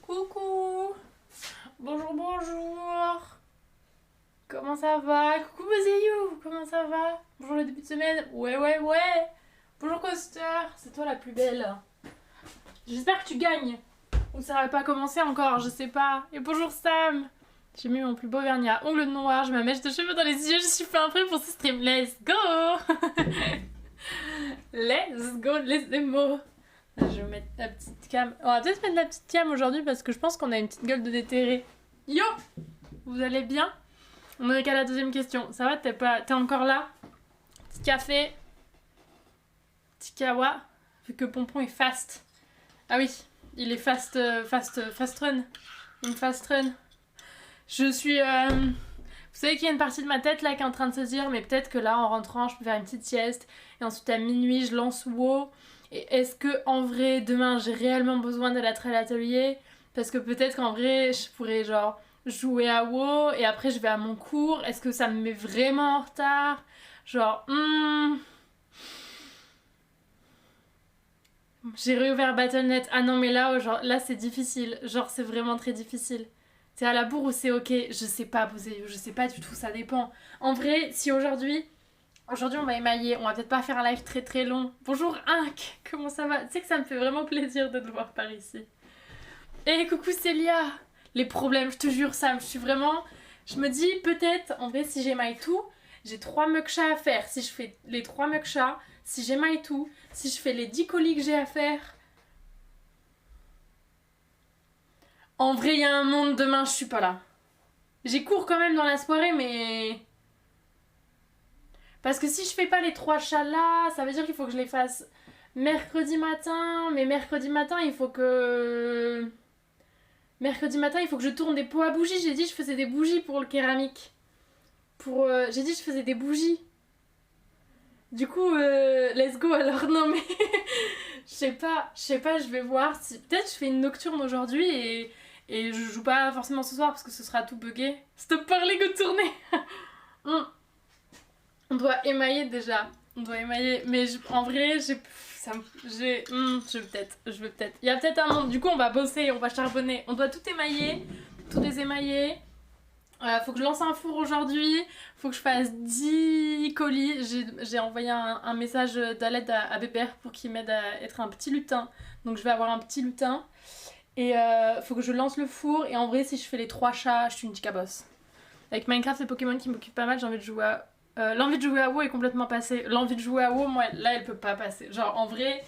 Coucou. Bonjour, bonjour. Comment ça va? Coucou Bozeyou, comment ça va? Bonjour le début de semaine. Ouais, ouais, ouais. Bonjour Coaster, c'est toi la plus belle. J'espère que tu gagnes. Ou ça va pas commencé encore, je sais pas. Et bonjour Sam. J'ai mis mon plus beau vernis à ongles noirs, j'ai ma mèche de cheveux dans les yeux, je suis fin prêt pour ce stream. Let's go. Let's go, les émos. Je vais mettre la petite cam. On va peut-être mettre la petite cam aujourd'hui parce que je pense qu'on a une petite gueule de déterré. Yo! Vous allez bien? On est qu'à la deuxième question. Ça va? T'es encore là? Petit café? Petit kawa? Vu que Pompon est fast. Ah oui, il est fast run. Une fast run. Je suis... Vous savez qu'il y a une partie de ma tête là qui est en train de se dire mais peut-être que là en rentrant je peux faire une petite sieste et ensuite à minuit je lance WoW. Et est-ce que en vrai demain j'ai réellement besoin d'aller à l'atelier? Parce que peut-être qu'en vrai je pourrais genre jouer à WoW et après je vais à mon cours. Est-ce que ça me met vraiment en retard? Genre j'ai réouvert Battle.net. Ah non mais là, genre, là c'est difficile. Genre c'est vraiment très difficile. C'est à la bourre ou c'est ok? Je sais pas, je sais pas du tout, ça dépend. En vrai, si aujourd'hui on va émailler, on va peut-être pas faire un live très très long. Bonjour Inc, comment ça va? Tu sais que ça me fait vraiment plaisir de te voir par ici. Et coucou Célia. Les problèmes, je te jure Sam, je suis vraiment... Je me dis peut-être, en vrai si j'émaille tout, j'ai 3 mukshas à faire. Si je fais les 3 mukshas, si j'émaille tout, si je fais les 10 colis que j'ai à faire... En vrai, il y a un monde, demain je suis pas là. J'ai cours quand même dans la soirée, mais... Parce que si je fais pas les 3 chats là, ça veut dire qu'il faut que je les fasse mercredi matin. Mais mercredi matin, il faut que... Mercredi matin, il faut que je tourne des pots à bougies. J'ai dit que je faisais des bougies pour le céramique. J'ai dit que je faisais des bougies. Du coup, let's go alors. Non mais... je sais pas, je vais voir. Si... Peut-être je fais une nocturne aujourd'hui et je joue pas forcément ce soir parce que ce sera tout bugué. Stop parler que tourner. On doit émailler déjà. On doit émailler. Mais en vrai, je veux peut-être. Il y a peut-être un monde. Du coup, on va bosser, on va charbonner. On doit tout émailler, tout désémailler. Faut que je lance un four aujourd'hui. Faut que je fasse 10 colis. J'ai envoyé un message d'aide à Bébert pour qu'il m'aide à être un petit lutin. Donc je vais avoir un petit lutin. Et faut que je lance le four. Et en vrai, si je fais les 3 chats, je suis une cabosse. Avec Minecraft et Pokémon qui m'occupent pas mal, j'ai envie de jouer à... l'envie de jouer à WoW est complètement passée. L'envie de jouer à WoW, moi, là, elle peut pas passer. Genre, en vrai,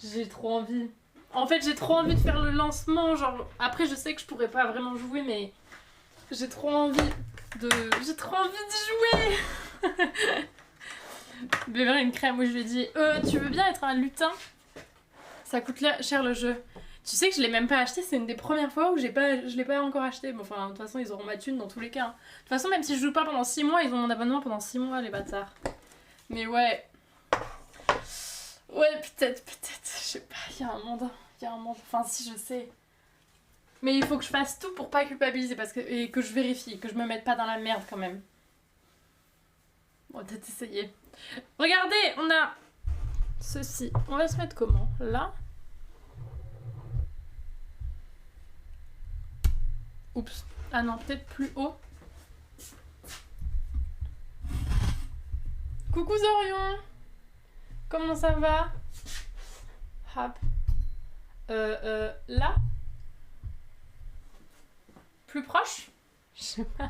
j'ai trop envie. En fait, j'ai trop envie de faire le lancement. Genre, après, je sais que je pourrais pas vraiment jouer, mais j'ai trop envie de... J'ai trop envie de jouer. Bébé une crème où je lui ai dit tu veux bien être un lutin? Ça coûte cher le jeu. Tu sais que je l'ai même pas acheté, c'est une des premières fois où je l'ai pas encore acheté. Bon, enfin, de toute façon, ils auront ma thune dans tous les cas. De toute façon, même si je joue pas pendant 6 mois, ils ont mon abonnement pendant 6 mois, les bâtards. Mais ouais. Ouais, peut-être. Je sais pas, il y a un monde. Enfin, si, je sais. Mais il faut que je fasse tout pour pas culpabiliser et que je vérifie, que je me mette pas dans la merde quand même. On va peut-être essayer. Regardez, on a ceci. On va se mettre comment? Là? Oups. Ah non, peut-être plus haut. Coucou Zorion. Comment ça va? Hop. Là? Plus proche? Je sais pas.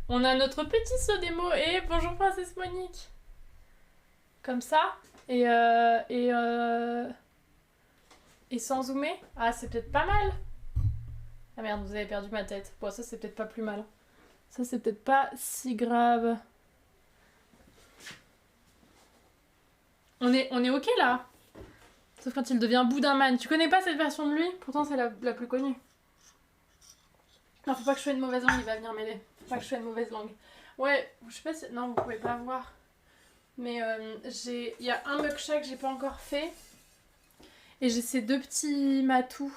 On a notre petit saut des mots. Et bonjour Princesse Monique. Comme ça. Et sans zoomer. Ah, c'est peut-être pas mal. Ah merde, vous avez perdu ma tête. Bon, ça c'est peut-être pas plus mal. Ça c'est peut-être pas si grave. On est ok là. Sauf quand il devient Boudinman. Tu connais pas cette version de lui? Pourtant c'est la plus connue. Non, faut pas que je sois une mauvaise langue, il va venir m'aider. Faut pas que je sois une mauvaise langue. Ouais, je sais pas si... Non, vous pouvez pas voir. Mais il y a un muksha que j'ai pas encore fait. Et j'ai ces 2 petits matous.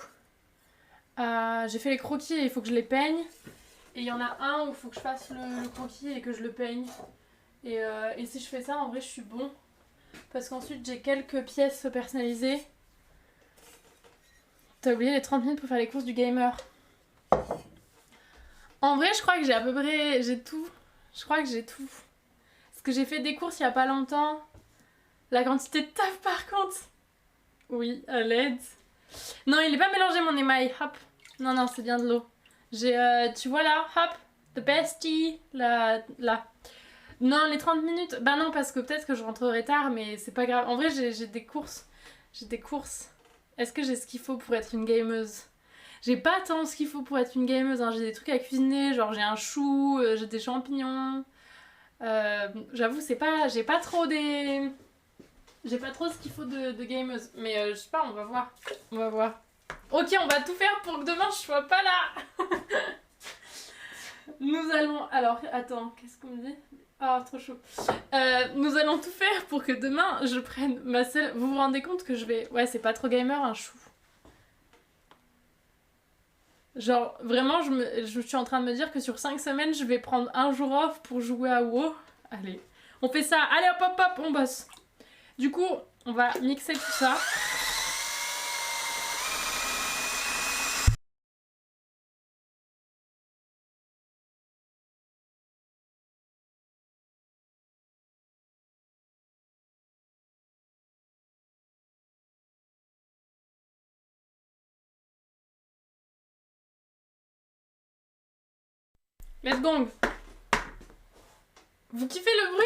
J'ai fait les croquis et il faut que je les peigne. Et il y en a un où il faut que je fasse le croquis et que je le peigne. Et si je fais ça, en vrai, je suis bon. Parce qu'ensuite, j'ai quelques pièces personnalisées T'as oublié les 30 minutes pour faire les courses du gamer. En vrai, je crois que j'ai à peu près... J'ai tout. Je crois que j'ai tout. Parce que j'ai fait des courses il y a pas longtemps. La quantité de taf par contre. Oui, à l'aide. Non, il est pas mélangé mon émail. Hop. Non, non, c'est bien de l'eau. J'ai... tu vois là, hop. The bestie. Là. Non, les 30 minutes. Bah non, parce que peut-être que je rentrerai tard, mais c'est pas grave. En vrai, j'ai des courses. J'ai des courses. Est-ce que j'ai ce qu'il faut pour être une gameuse? J'ai pas tant ce qu'il faut pour être une gameuse. Hein. J'ai des trucs à cuisiner, genre j'ai un chou, j'ai des champignons. J'avoue, c'est pas... J'ai pas trop des... J'ai pas trop ce qu'il faut de gameuse. Mais je sais pas, on va voir. On va voir. Ok, on va tout faire pour que demain je sois pas là. Nous allons... Alors, attends, qu'est-ce qu'on me dit? Ah, trop chaud. Nous allons tout faire pour que demain je prenne ma selle. Vous vous rendez compte que je vais... Ouais, c'est pas trop gamer un chou. Genre, vraiment, je suis en train de me dire que sur 5 semaines, je vais prendre un jour off pour jouer à WoW. Allez, on fait ça. Allez, hop, hop, hop, on bosse. Du coup, on va mixer tout ça. Let's go. Vous kiffez le bruit?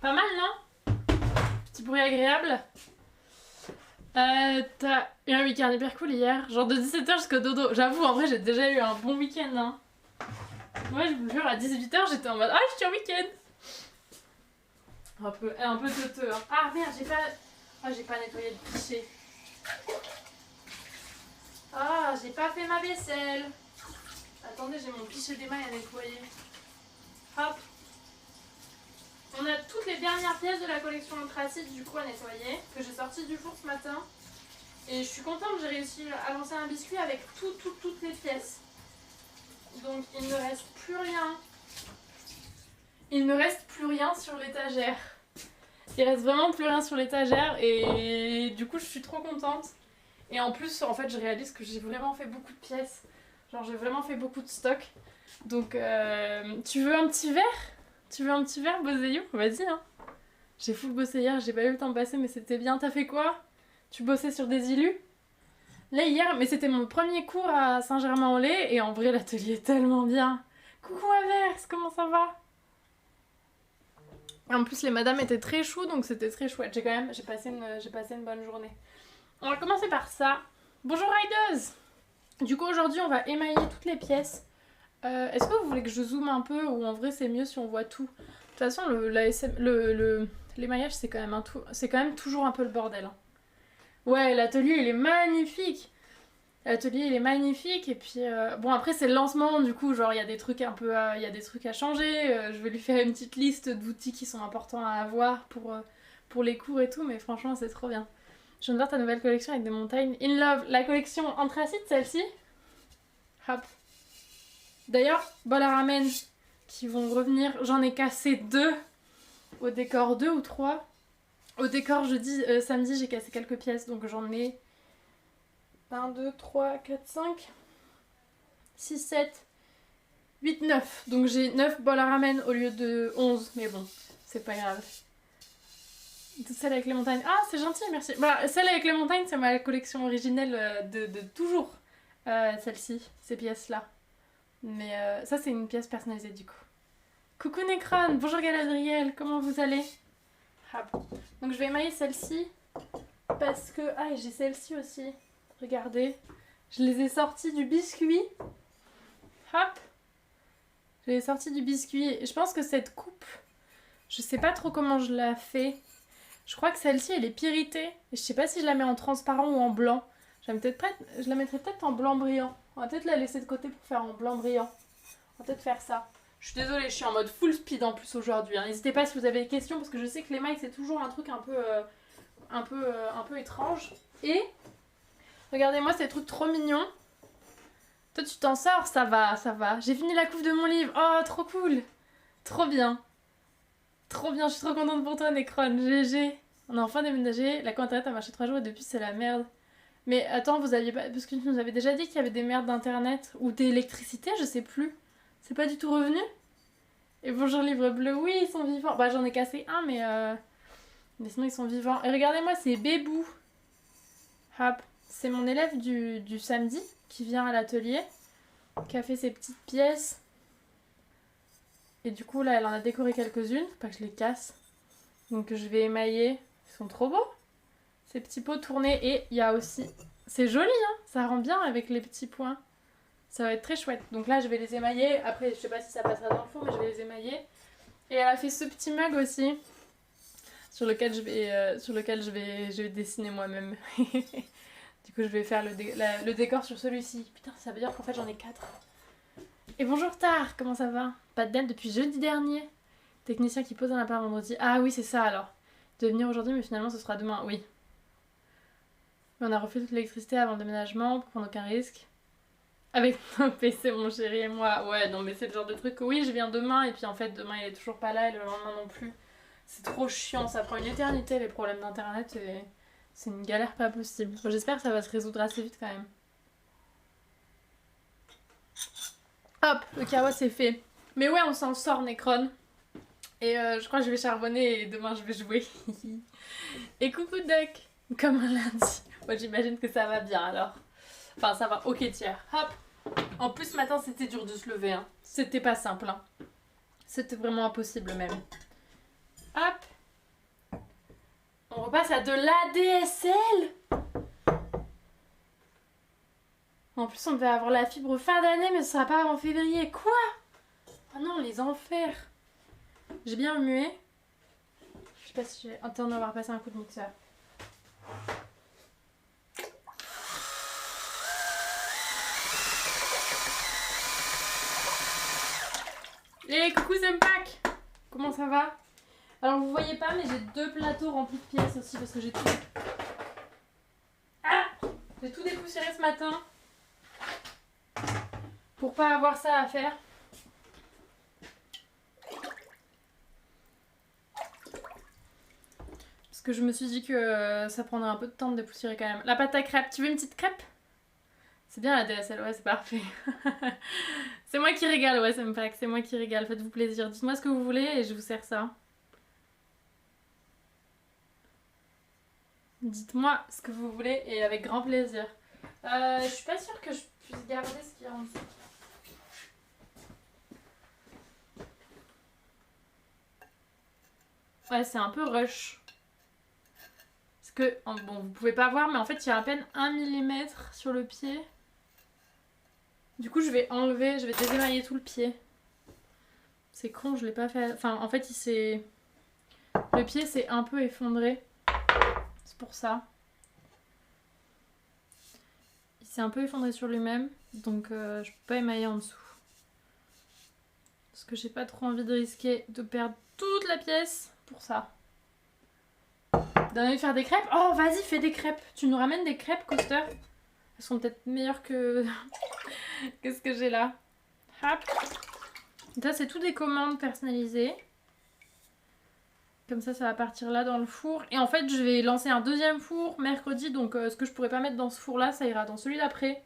Pas mal, non? Petit bruit agréable. T'as eu un week-end hyper cool hier, genre de 17h jusqu'au dodo. J'avoue, en vrai, j'ai déjà eu un bon week-end. Hein. Moi, je vous jure, à 18h, j'étais en mode ah, je suis en week-end. Un peu teuteux. Hein. Ah merde, j'ai pas nettoyé le pichet. Ah, j'ai pas fait ma vaisselle. Attendez, j'ai mon pichet d'émail à nettoyer. Hop. On a toutes les dernières pièces de la collection Anthracite du coup à nettoyer, que j'ai sorti du four ce matin. Et je suis contente, j'ai réussi à lancer un biscuit avec toutes les pièces. Donc il ne reste plus rien. Il ne reste plus rien sur l'étagère. Il reste vraiment plus rien sur l'étagère et du coup je suis trop contente. Et en plus en fait je réalise que j'ai vraiment fait beaucoup de pièces. Genre j'ai vraiment fait beaucoup de stock. Donc tu veux un petit verre? Tu veux un petit verre, Boséyou? Vas-y hein. J'ai full bossé hier, j'ai pas eu le temps de passer mais c'était bien. T'as fait quoi? Tu bossais sur des illus? Là hier, mais c'était mon premier cours à Saint-Germain-en-Laye et en vrai l'atelier est tellement bien. Coucou Averse, comment ça va? En plus les madames étaient très choues donc c'était très chouette. J'ai passé une bonne journée. On va commencer par ça. Bonjour Riders. Du coup aujourd'hui on va émailler toutes les pièces. Est-ce que vous voulez que je zoome un peu ou en vrai c'est mieux si on voit tout? De toute façon l'émaillage c'est quand même toujours un peu le bordel. Hein. Ouais, l'atelier il est magnifique. L'atelier il est magnifique et puis bon après c'est le lancement du coup genre il y a des trucs un peu il y a des trucs à changer. Je vais lui faire une petite liste d'outils qui sont importants à avoir pour les cours et tout mais franchement c'est trop bien. Je viens de voir ta nouvelle collection avec des montagnes. In Love, la collection Anthracite celle-ci. Hop. D'ailleurs, bol à ramen qui vont revenir. J'en ai cassé 2 au décor, 2 ou 3. Au décor samedi j'ai cassé quelques pièces donc j'en ai 1, 2, 3, 4, 5, 6, 7, 8, 9. Donc j'ai 9 bols à ramen au lieu de 11. Mais bon, c'est pas grave. Celle avec les montagnes. Ah, c'est gentil, merci. Bah, celle avec les montagnes, c'est ma collection originelle de toujours. Celle-ci, ces pièces-là. Mais ça, c'est une pièce personnalisée du coup. Coucou Necron, bonjour Galadriel, comment vous allez? Ah, bon. Donc je vais émailler celle-ci. Parce que... Ah, j'ai celle-ci aussi. Regardez. Je les ai sortis du biscuit. Hop. Je les ai sortis du biscuit. Je pense que cette coupe, je sais pas trop comment je la fais. Je crois que celle-ci, elle est pyritée. Et je sais pas si je la mets en transparent ou en blanc. Je la mettrai peut-être en blanc brillant. On va peut-être la laisser de côté pour faire en blanc brillant. On va peut-être faire ça. Je suis désolée, je suis en mode full speed en plus aujourd'hui. Hein. N'hésitez pas si vous avez des questions parce que je sais que les mailles c'est toujours un truc un peu étrange. Et regardez-moi ces trucs trop mignons. Toi, tu t'en sors, ça va, ça va. J'ai fini la couve de mon livre. Oh, trop cool. Trop bien. Trop bien, je suis trop contente pour toi, Necron. GG. On a enfin déménagé. La internet a marché 3 jours et depuis, c'est la merde. Mais attends, vous aviez pas... Parce que tu nous avais déjà dit qu'il y avait des merdes d'internet ou d'électricité, je sais plus. C'est pas du tout revenu? Et bonjour, livre bleu. Oui, ils sont vivants. Bah, j'en ai cassé un, mais sinon, ils sont vivants. Et regardez-moi, c'est Bébou. Hop. C'est mon élève du samedi qui vient à l'atelier, qui a fait ses petites pièces. Et du coup, là, elle en a décoré quelques-unes. Faut pas que je les casse. Donc, je vais émailler. Ils sont trop beaux. Ces petits pots tournés. Et il y a aussi... C'est joli, hein. Ça rend bien avec les petits points. Ça va être très chouette. Donc là, je vais les émailler. Après, je sais pas si ça passera dans le four, mais je vais les émailler. Et elle a fait ce petit mug aussi. Sur lequel je vais dessiner moi-même. Du coup, je vais faire le décor sur celui-ci. Putain, ça veut dire qu'en fait, j'en ai 4. Et bonjour Tar, comment ça va? Pas de date depuis jeudi dernier. Technicien qui pose un appart vendredi. Ah oui, c'est ça alors. Il devait venir aujourd'hui, mais finalement, ce sera demain. Oui. Mais on a refait toute l'électricité avant le déménagement pour prendre aucun risque. Avec nos PC, mon chéri et moi. Ouais, non, mais c'est le genre de truc que oui, je viens demain, et puis en fait, demain, il est toujours pas là, et le lendemain non plus. C'est trop chiant, ça prend une éternité, les problèmes d'internet, et c'est une galère pas possible. Bon, j'espère que ça va se résoudre assez vite quand même. Hop, le kawa c'est fait. Mais ouais, on s'en sort, Necron. Et je crois que je vais charbonner et demain je vais jouer. Et coucou Duck, comme un lundi. Moi j'imagine que ça va bien alors. Enfin ça va, ok tiers. Hop. En plus ce matin c'était dur de se lever. Hein. C'était pas simple. Hein. C'était vraiment impossible même. Hop. On repasse à de l'ADSL. En plus on devait avoir la fibre fin d'année mais ce sera pas avant février. Quoi? Oh non, les enfers. J'ai bien remué. Je sais pas si j'ai intérêt d'avoir passé un coup de mixeur. Et coucou Zempak. Comment ça va? Alors vous voyez pas mais j'ai 2 plateaux remplis de pièces aussi parce que j'ai tout... Ah, j'ai tout dépoussiéré ce matin. Pour pas avoir ça à faire. Parce que je me suis dit que ça prendrait un peu de temps de dépoussiérer quand même. La pâte à crêpes, tu veux une petite crêpe? C'est bien la DSL, ouais, c'est parfait. C'est moi qui régale, ouais, ça me paraît que c'est moi qui régale. Faites-vous plaisir. Dites-moi ce que vous voulez et je vous sers ça. Dites-moi ce que vous voulez et avec grand plaisir. Je suis pas sûre que je puisse garder ce qu'il y a en dessous. Ouais, c'est un peu rush. Parce que, bon, vous pouvez pas voir, mais en fait, il y a à peine 1 mm sur le pied. Du coup, je vais enlever, je vais désémailler tout le pied. C'est con, je l'ai pas fait... Enfin, en fait, il s'est... Le pied s'est un peu effondré. C'est pour ça. Il s'est un peu effondré sur lui-même. Donc, je peux pas émailler en dessous. Parce que j'ai pas trop envie de risquer de perdre toute la pièce pour ça. T'as envie de faire des crêpes? Oh, vas-y, fais des crêpes. Tu nous ramènes des crêpes, Coaster? Elles sont peut-être meilleures que... que ce que j'ai là. Hop. Ça, c'est tout des commandes personnalisées. Comme ça va partir là dans le four. Et en fait, je vais lancer un deuxième four mercredi. Donc, ce que je pourrais pas mettre dans ce four-là, ça ira dans celui d'après.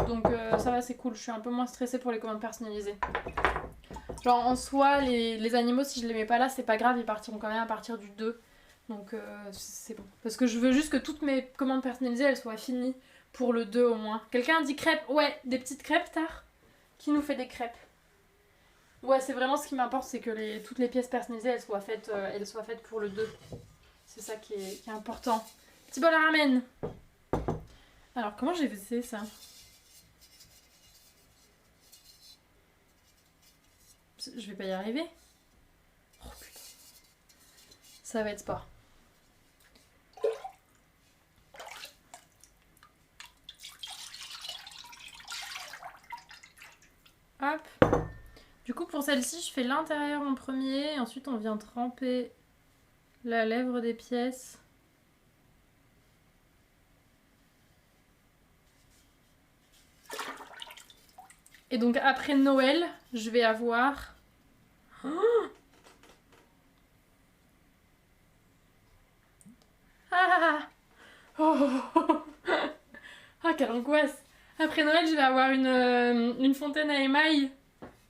Donc, ça va, c'est cool. Je suis un peu moins stressée pour les commandes personnalisées. Genre, en soi, les animaux, si je les mets pas là, c'est pas grave. Ils partiront quand même à partir du 2. Donc, c'est bon. Parce que je veux juste que toutes mes commandes personnalisées, elles soient finies pour le 2 au moins. Quelqu'un dit crêpes? Ouais, des petites crêpes, Tar? Qui nous fait des crêpes? Ouais, c'est vraiment ce qui m'importe, c'est que toutes les pièces personnalisées, elles soient faites pour le 2. C'est ça qui est important. Petit bol à ramen. Alors, comment j'ai fait ça? Je vais pas y arriver. Oh putain. Ça va être sport. Hop. Du coup, pour celle-ci, je fais l'intérieur en premier. Ensuite, on vient tremper la lèvre des pièces. Et donc après Noël, je vais avoir... Ah, oh, ah, quelle angoisse. Après Noël, je vais avoir une fontaine à émail.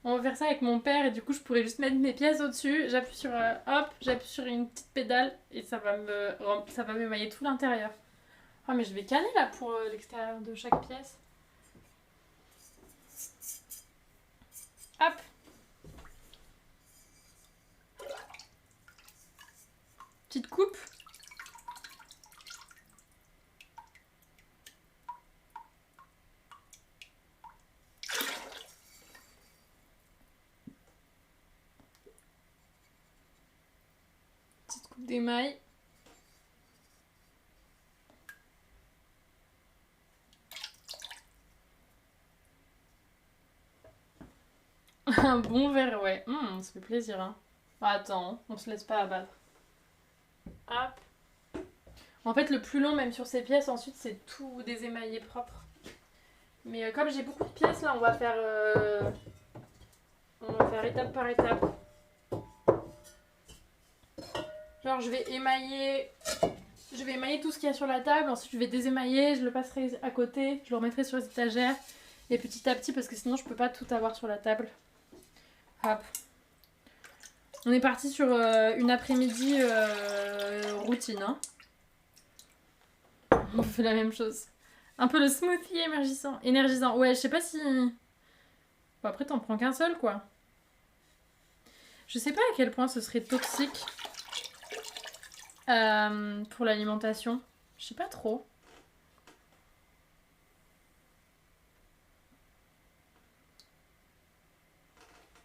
On va faire ça avec mon père et du coup, je pourrais juste mettre mes pièces au-dessus. J'appuie sur hop, j'appuie sur une petite pédale et ça va m'émailler tout l'intérieur. Ah, mais je vais canner là pour l'extérieur de chaque pièce. Hop. Petite coupe. Petite coupe d'émail. Un bon verre, ouais. Ça fait plaisir, hein. Attends, on se laisse pas abattre. Hop. En fait, le plus long, même sur ces pièces, ensuite, c'est tout désémaillé propre. Mais comme j'ai beaucoup de pièces, là, on va faire étape par étape. Genre, je vais émailler tout ce qu'il y a sur la table. Ensuite, je vais désémailler, je le passerai à côté, je le remettrai sur les étagères. Et petit à petit, parce que sinon, je peux pas tout avoir sur la table. Hop. On est parti sur une après-midi routine, hein. On fait la même chose. Un peu le smoothie énergisant. Ouais, je sais pas si... Bon, après, t'en prends qu'un seul, quoi. Je sais pas à quel point ce serait toxique pour l'alimentation. Je sais pas trop.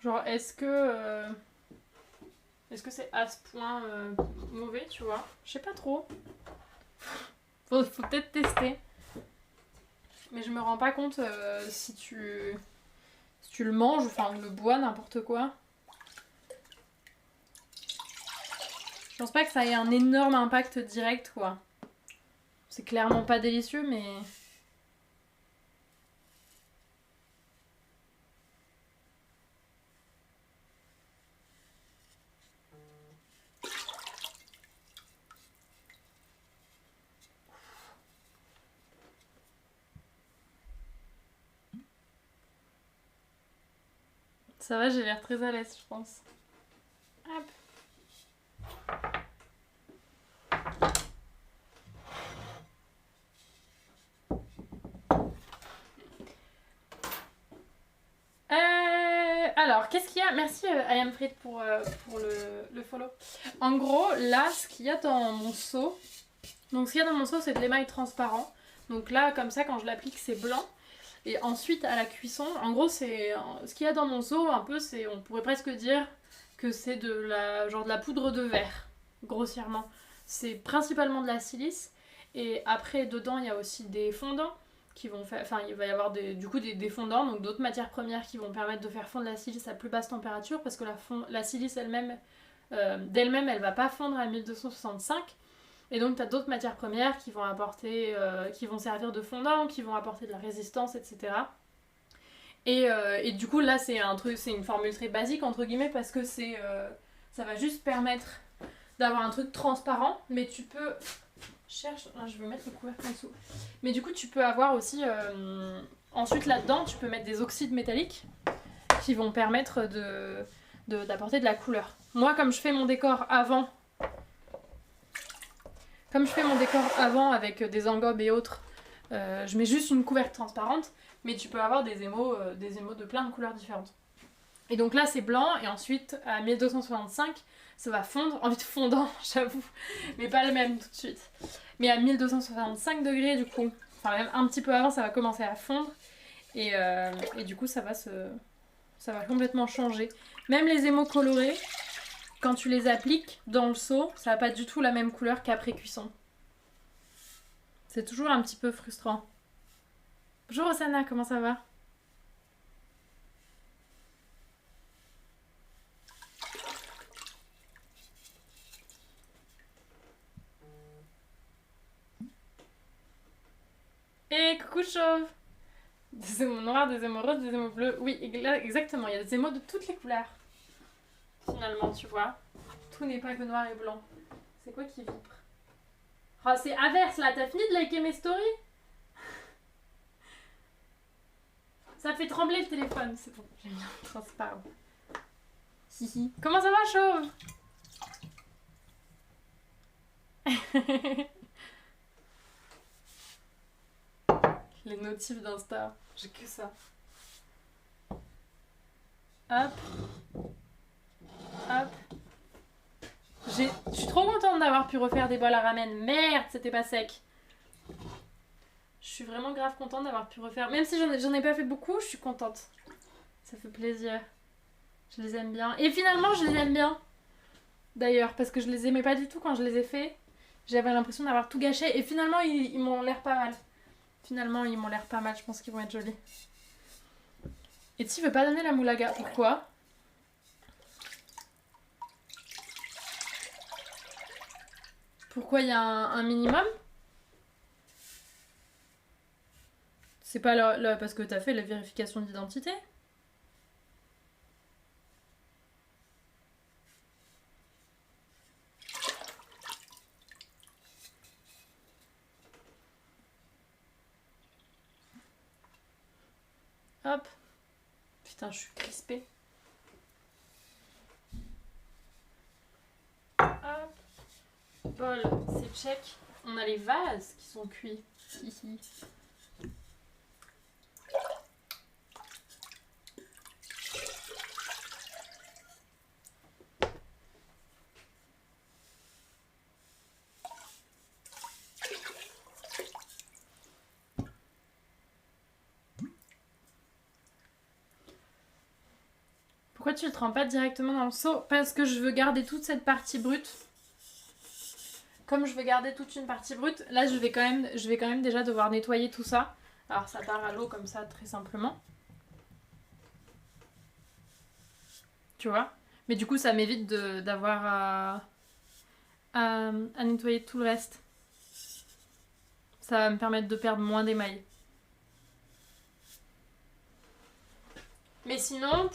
Genre, est-ce que c'est à ce point mauvais, tu vois? Je sais pas trop. Faut peut-être tester. Mais je me rends pas compte si tu le manges, enfin le bois, n'importe quoi. Je pense pas que ça ait un énorme impact direct, quoi. C'est clairement pas délicieux, mais... Ça va, j'ai l'air très à l'aise, je pense. Hop. Alors, qu'est-ce qu'il y a? Merci I am Frit pour le follow. En gros, là, ce qu'il y a dans mon seau... Donc, ce qu'il y a dans mon seau, c'est de l'émail transparent. Donc là, comme ça, quand je l'applique, c'est blanc. Et ensuite, à la cuisson, en gros, c'est... Ce qu'il y a dans mon seau, un peu, c'est... On pourrait presque dire que c'est de la poudre de verre, grossièrement. C'est principalement de la silice. Et après, dedans, il y a aussi des fondants qui vont faire... Enfin, il va y avoir des fondants, donc d'autres matières premières qui vont permettre de faire fondre la silice à plus basse température, parce que la silice elle-même, d'elle-même, elle va pas fondre à 1265. Et donc, tu as d'autres matières premières qui vont qui vont servir de fondant, qui vont apporter de la résistance, etc. Et du coup, là, c'est une formule très basique, entre guillemets, parce que ça va juste permettre d'avoir un truc transparent, mais tu peux... je vais mettre le couvercle en dessous. Mais du coup, tu peux avoir aussi... ensuite, là-dedans, tu peux mettre des oxydes métalliques qui vont permettre d'apporter de la couleur. Moi, comme je fais mon décor avant avec des engobes et autres, je mets juste une couvercle transparente, mais tu peux avoir des émaux de plein de couleurs différentes. Et donc là, c'est blanc, et ensuite, à 1265, ça va fondre. Envie de fondant, j'avoue, mais pas le même tout de suite. Mais à 1265 degrés, du coup, enfin même un petit peu avant, ça va commencer à fondre. Et du coup, ça va complètement changer. Même les émaux colorés, quand tu les appliques dans le seau, ça n'a pas du tout la même couleur qu'après cuisson. C'est toujours un petit peu frustrant. Bonjour Osana, comment ça va? Et coucou Chauve! Des émaux noirs, des émaux roses, des émaux bleus. Oui, exactement. Il y a des émaux de toutes les couleurs. Finalement, tu vois. Tout n'est pas que noir et blanc. C'est quoi qui vibre? Oh, c'est Averse là. T'as fini de liker mes stories? Ça fait trembler le téléphone. C'est bon, j'ai mis un transparent. Hihi. Comment ça va, Chauve? Les notifs d'Insta. J'ai que ça. Hop. Hop. Je suis trop contente d'avoir pu refaire des bols à ramen. Merde, c'était pas sec. Je suis vraiment grave contente d'avoir pu refaire. Même si j'en ai pas fait beaucoup, je suis contente. Ça fait plaisir. Je les aime bien. Et finalement, je les aime bien. D'ailleurs, parce que je les aimais pas du tout quand je les ai fait. J'avais l'impression d'avoir tout gâché. Et finalement, ils m'ont l'air pas mal. Finalement, ils m'ont l'air pas mal. Je pense qu'ils vont être jolis. Et tu veux pas donner la moulaga? Pourquoi? Pourquoi il y a un minimum? C'est pas parce que t'as fait la vérification d'identité? Hop. Putain, je suis crispée. Hop. Bol, c'est check. On a les vases qui sont cuits. Hihi. Pourquoi tu le trempes pas directement dans le seau? Parce que je veux garder toute cette partie brute. Comme je veux garder toute une partie brute, là je vais quand même déjà devoir nettoyer tout ça. Alors ça part à l'eau comme ça très simplement. Tu vois? Mais du coup ça m'évite d'avoir à nettoyer tout le reste. Ça va me permettre de perdre moins d'émail. Mais sinon,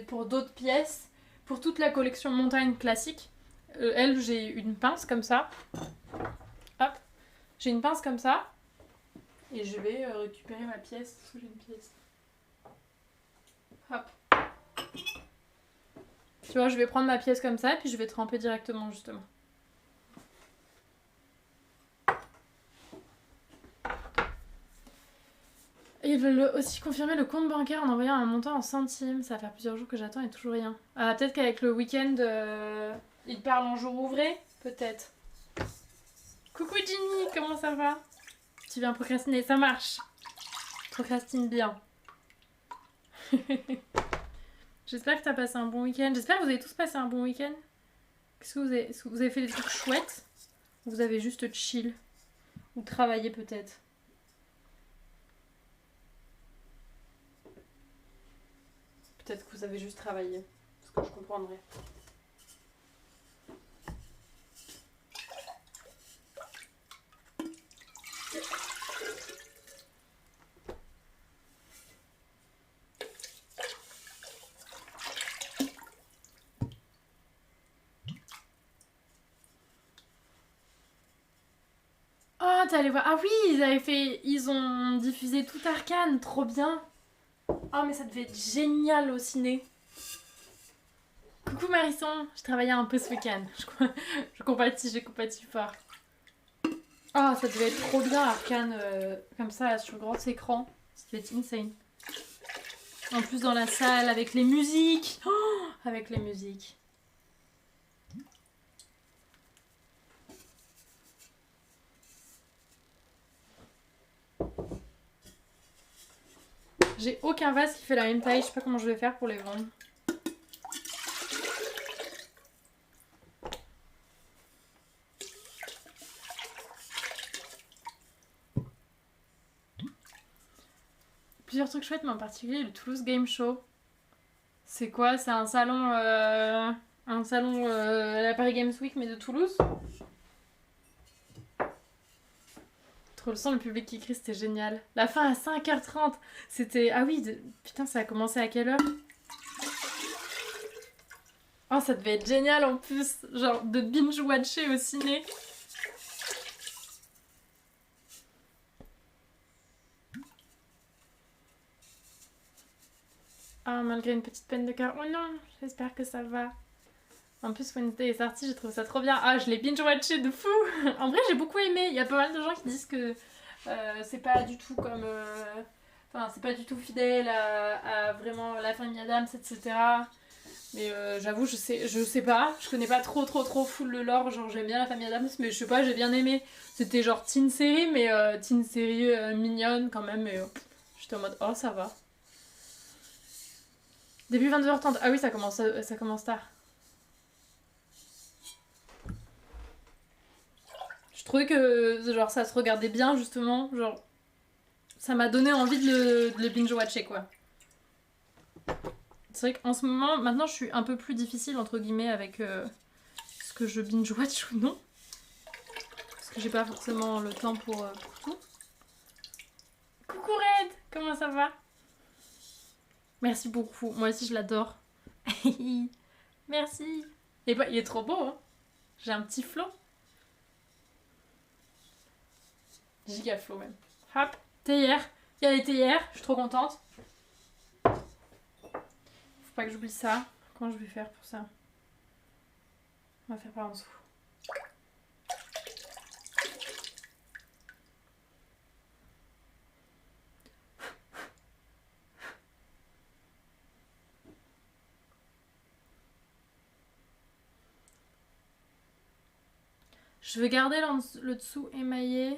pour d'autres pièces, pour toute la collection montagne classique, elle, j'ai une pince comme ça. Hop. J'ai une pince comme ça. Et je vais récupérer ma pièce. Est-ce que j'ai une pièce? Hop. Tu vois, je vais prendre ma pièce comme ça, puis je vais tremper directement, justement. Et ils veulent aussi confirmer le compte bancaire en envoyant un montant en centimes. Ça va faire plusieurs jours que j'attends et toujours rien. Peut-être qu'avec le week-end, ils parlent en jour ouvré. Peut-être. Coucou Ginny, comment ça va? Tu viens procrastiner, ça marche. Procrastine bien. J'espère que t'as passé un bon week-end. J'espère que vous avez tous passé un bon week-end. Est-ce que vous avez fait des trucs chouettes? Ou vous avez juste chill? Ou travaillé peut-être? Peut-être que vous avez juste travaillé. Ce que je comprendrais. Oh, t'es allé voir. Ah oui, ils ont diffusé tout Arcane, trop bien. Oh, mais ça devait être génial au ciné. Coucou Marisson, je travaillais un peu ce week-end. Je compatis fort. Oh, ça devait être trop bien Arcane comme ça sur grand écran. Ça devait être insane. En plus dans la salle avec les musiques. Oh, avec les musiques. J'ai aucun vase qui fait la même taille, je sais pas comment je vais faire pour les vendre. Plusieurs trucs chouettes, mais en particulier le Toulouse Game Show. C'est quoi? C'est un salon à la Paris Games Week mais de Toulouse? Trop le son, le public qui crie, c'était génial. La fin à 5h30, c'était... Ah oui, putain, ça a commencé à quelle heure? Oh, ça devait être génial en plus, genre de binge-watcher au ciné. Ah, malgré une petite peine de cœur. Oh non, j'espère que ça va. En plus, Wednesday est sorti, j'ai trouvé ça trop bien. Ah, je l'ai binge-watché de fou. En vrai, j'ai beaucoup aimé. Il y a pas mal de gens qui disent que c'est pas du tout comme... Enfin, c'est pas du tout fidèle à vraiment la famille Adams, etc. Mais j'avoue, je sais pas. Je connais pas trop full le lore. Genre, j'aime bien la famille Adams, mais je sais pas, j'ai bien aimé. C'était genre teen série, mais teen série mignonne quand même. Et j'étais en mode, oh, ça va. Début 22h30. Ah oui, ça commence tard. Je trouvais que genre ça se regardait bien justement, genre ça m'a donné envie de le binge-watcher quoi. C'est vrai qu'en ce moment, maintenant je suis un peu plus difficile entre guillemets avec ce que je binge-watch ou non. Parce que j'ai pas forcément le temps pour tout. Coucou Red, comment ça va? Merci beaucoup, moi aussi je l'adore. Merci. Et bah, il est trop beau hein. J'ai un petit flot. Giga flow même. Hop, théière. Il y a les théières, je suis trop contente. Faut pas que j'oublie ça. Comment je vais faire pour ça? On va faire par en dessous. Je vais garder le dessous émaillé.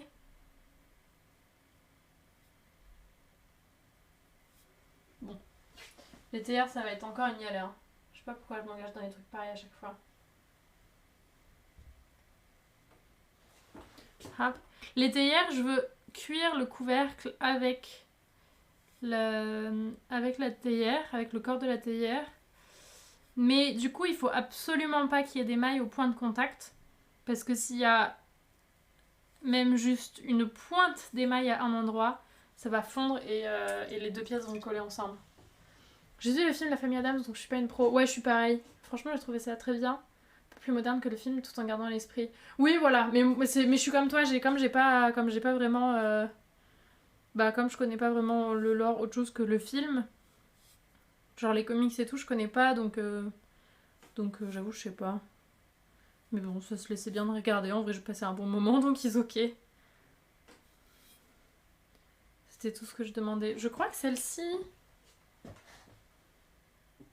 Bon. Les théières, ça va être encore une galère. Je sais pas pourquoi je m'engage dans les trucs pareils à chaque fois. Hop. Les théières, je veux cuire le couvercle avec la théière, avec le corps de la théière. Mais du coup, il faut absolument pas qu'il y ait des mailles au point de contact. Parce que s'il y a même juste une pointe d'émail à un endroit, ça va fondre et les deux pièces vont coller ensemble. J'ai vu le film La Famille Adams, donc je suis pas une pro. Ouais, je suis pareil. Franchement, j'ai trouvé ça très bien. Un peu plus moderne que le film, tout en gardant l'esprit. Oui, voilà. Mais je suis comme toi, comme j'ai pas vraiment... comme je connais pas vraiment le lore autre chose que le film. Genre les comics et tout, je connais pas, donc j'avoue, je sais pas. Mais bon, ça se laissait bien de regarder. En vrai, je passais un bon moment, donc ils ok. C'était tout ce que je demandais. Je crois que celle-ci...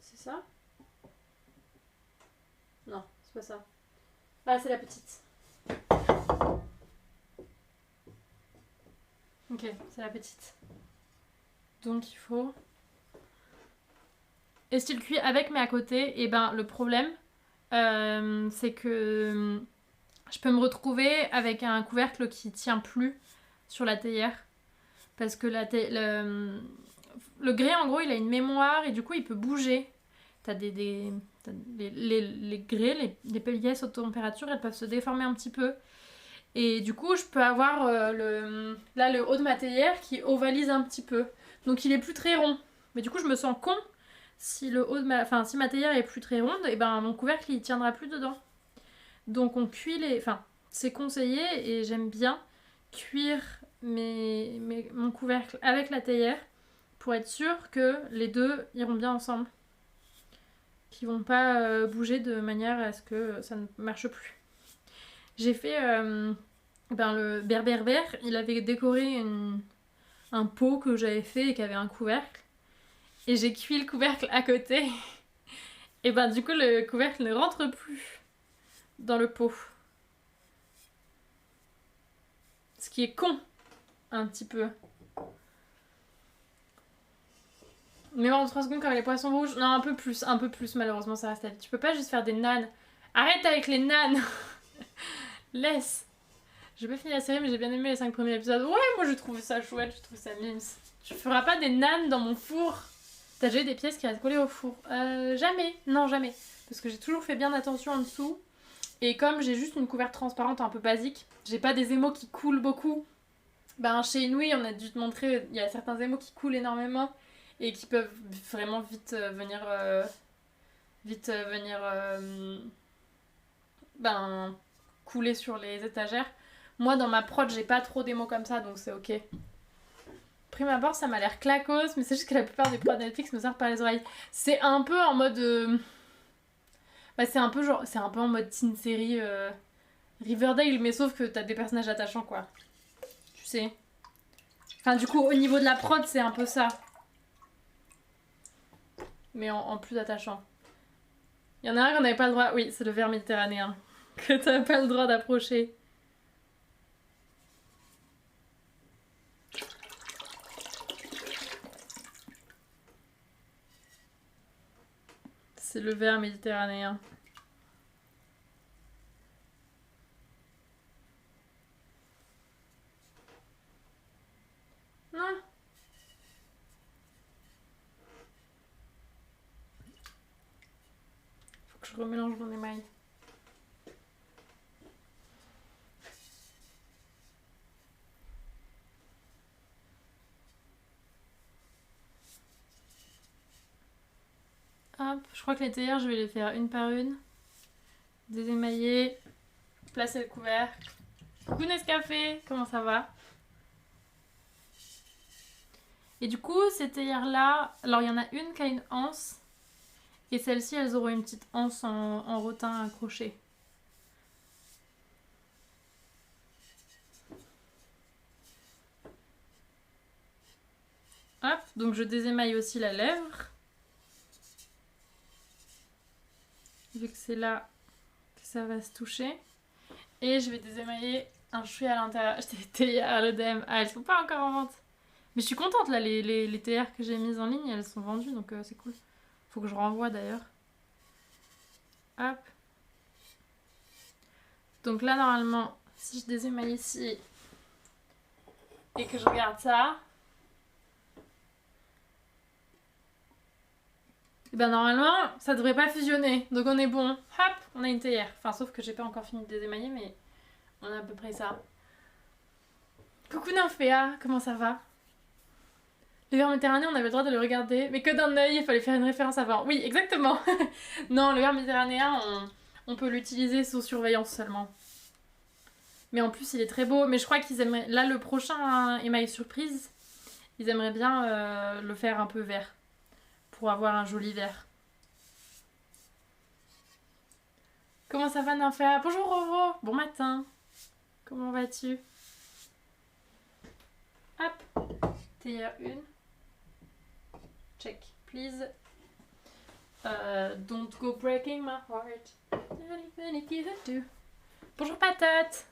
C'est ça? Non, c'est pas ça. Ah, c'est la petite. Ok, c'est la petite. Donc il faut... Est-il cuit avec mais à côté? Et ben, le problème... c'est que je peux me retrouver avec un couvercle qui tient plus sur la théière parce que le grès en gros il a une mémoire et du coup il peut bouger. T'as les grès, les pièces haute température, elles peuvent se déformer un petit peu et du coup je peux avoir le haut de ma théière qui ovalise un petit peu, donc il est plus très rond, mais du coup je me sens con. Si si ma théière est plus très ronde, et ben mon couvercle il tiendra plus dedans. Donc on cuit c'est conseillé et j'aime bien cuire mon couvercle avec la théière pour être sûr que les deux iront bien ensemble. Qu'ils vont pas bouger de manière à ce que ça ne marche plus. J'ai fait le berbère, il avait décoré un pot que j'avais fait et qui avait un couvercle. Et j'ai cuit le couvercle à côté. Et ben du coup le couvercle ne rentre plus dans le pot. Ce qui est con, un petit peu. Mais bon, en 3 secondes comme les poissons rouges. Non, un peu plus malheureusement ça reste à vie. Tu peux pas juste faire des nanes. Arrête avec les nanes. Laisse. J'ai pas fini la série mais j'ai bien aimé les 5 premiers épisodes. Ouais, moi je trouve ça chouette, je trouve ça mimes. Tu feras pas des nanes dans mon four? T'as déjà eu des pièces qui restent collées au four? Jamais. Non, jamais. Parce que j'ai toujours fait bien attention en dessous. Et comme j'ai juste une couverture transparente un peu basique, j'ai pas des émaux qui coulent beaucoup. Ben, chez Inouï, on a dû te montrer, il y a certains émaux qui coulent énormément et qui peuvent vraiment vite venir ben, couler sur les étagères. Moi, dans ma prod, j'ai pas trop d'émaux comme ça, donc c'est ok. Prime abord, ça m'a l'air claquos, mais c'est juste que la plupart des prods Netflix me servent par les oreilles. C'est un peu en mode... Bah, c'est un peu en mode teen série Riverdale, mais sauf que t'as des personnages attachants, quoi. Tu sais. Enfin, du coup, au niveau de la prod, c'est un peu ça. Mais en plus attachant. Il y en a un qu'on n'avait pas le droit... Oui, c'est le ver méditerranéen. Que t'as pas le droit d'approcher. C'est le ver méditerranéen. Non. Faut que je remélange mon émail. Hop, je crois que les théières, je vais les faire une par une. Désémailler, placer le couvercle. Coucou Nescafé, comment ça va? Et du coup, ces théières-là, alors il y en a une qui a une anse. Et celles-ci, elles auront une petite anse en rotin à crochet. Hop, donc je désémaille aussi la lèvre. Vu que c'est là que ça va se toucher. Et je vais désémailler un chouïa à l'intérieur. J'ai des théières à l'œdème. Ah, elles sont pas encore en vente. Mais je suis contente là, les théières que j'ai mises en ligne, elles sont vendues, donc c'est cool. Faut que je renvoie d'ailleurs. Hop. Donc là, normalement, si je désémaille ici et que je regarde ça, et ben normalement, ça devrait pas fusionner. Donc on est bon. Hop, on a une théière. Enfin, sauf que j'ai pas encore fini de désémailler, mais on a à peu près ça. Coucou Nymphéa, comment ça va? Le ver méditerranéen, on avait le droit de le regarder, mais que d'un œil, il fallait faire une référence avant. Oui, exactement. Non, le ver méditerranéen, on peut l'utiliser sous surveillance seulement. Mais en plus, il est très beau. Mais je crois qu'ils aimeraient... Là, le prochain émail surprise, ils aimeraient bien le faire un peu vert. Pour avoir un joli vert. Comment ça va, Nymphéa? Bonjour, Roro. Bon matin. Comment vas-tu? Hop. Théière 1. Check, please. Don't go breaking my heart. Bonjour patate.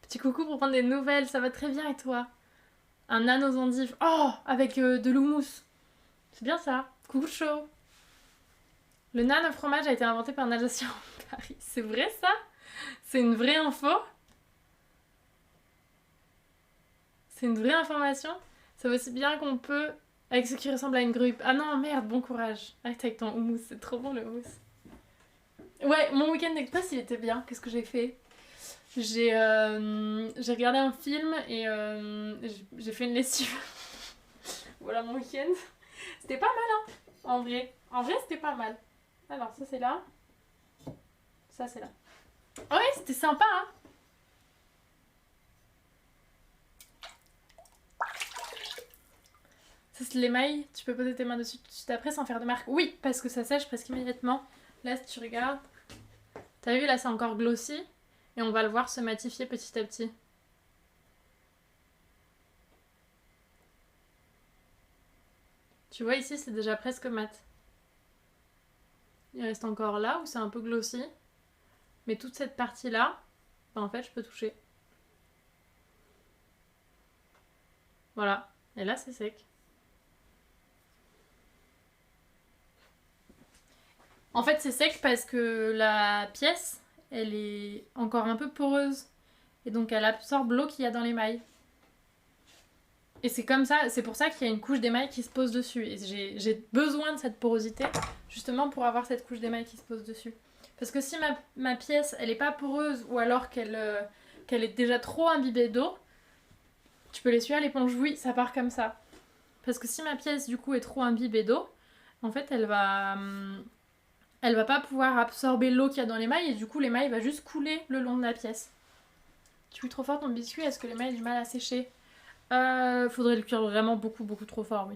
Petit coucou pour prendre des nouvelles, ça va très bien et toi? Un âne aux endives. Oh, avec de l'houmous. C'est bien ça. Coucou chaud. Le nan au fromage a été inventé par un Alsacien en Paris. C'est vrai ça? C'est une vraie info? C'est une vraie information? Ça va aussi bien qu'on peut... Avec ce qui ressemble à une grue. Ah non, merde, bon courage. Arrête avec ton houmous, c'est trop bon le houmous. Ouais, mon week-end express, il était bien. Qu'est-ce que j'ai fait? J'ai regardé un film et j'ai fait une lessive. Voilà mon week-end. C'était pas mal, hein, en vrai. En vrai, c'était pas mal. Alors, ça c'est là. Ça c'est là. Ouais, c'était sympa, hein. Ça c'est l'émail, tu peux poser tes mains dessus tout de suite après sans faire de marque. Oui, parce que ça sèche presque immédiatement. Là, si tu regardes, t'as vu, là c'est encore glossy. Et on va le voir se matifier petit à petit. Tu vois ici, c'est déjà presque mat. Il reste encore là où c'est un peu glossy. Mais toute cette partie-là, ben en fait, je peux toucher. Voilà. Et là, c'est sec. En fait, c'est sec parce que la pièce, elle est encore un peu poreuse. Et donc, elle absorbe l'eau qu'il y a dans l'émail. Et c'est comme ça, c'est pour ça qu'il y a une couche d'émail qui se pose dessus. Et j'ai besoin de cette porosité, justement pour avoir cette couche d'émail qui se pose dessus. Parce que si ma pièce, elle est pas poreuse, ou alors qu'elle est déjà trop imbibée d'eau, Tu peux l'essuyer à l'éponge, oui, ça part comme ça. Parce que si ma pièce du coup est trop imbibée d'eau, en fait elle va pas pouvoir absorber l'eau qu'il y a dans l'émail et du coup l'émail va juste couler le long de la pièce. Tu cuis trop fort ton biscuit, est-ce que l'émail a du mal à sécher? Faudrait le cuire vraiment beaucoup trop fort, oui.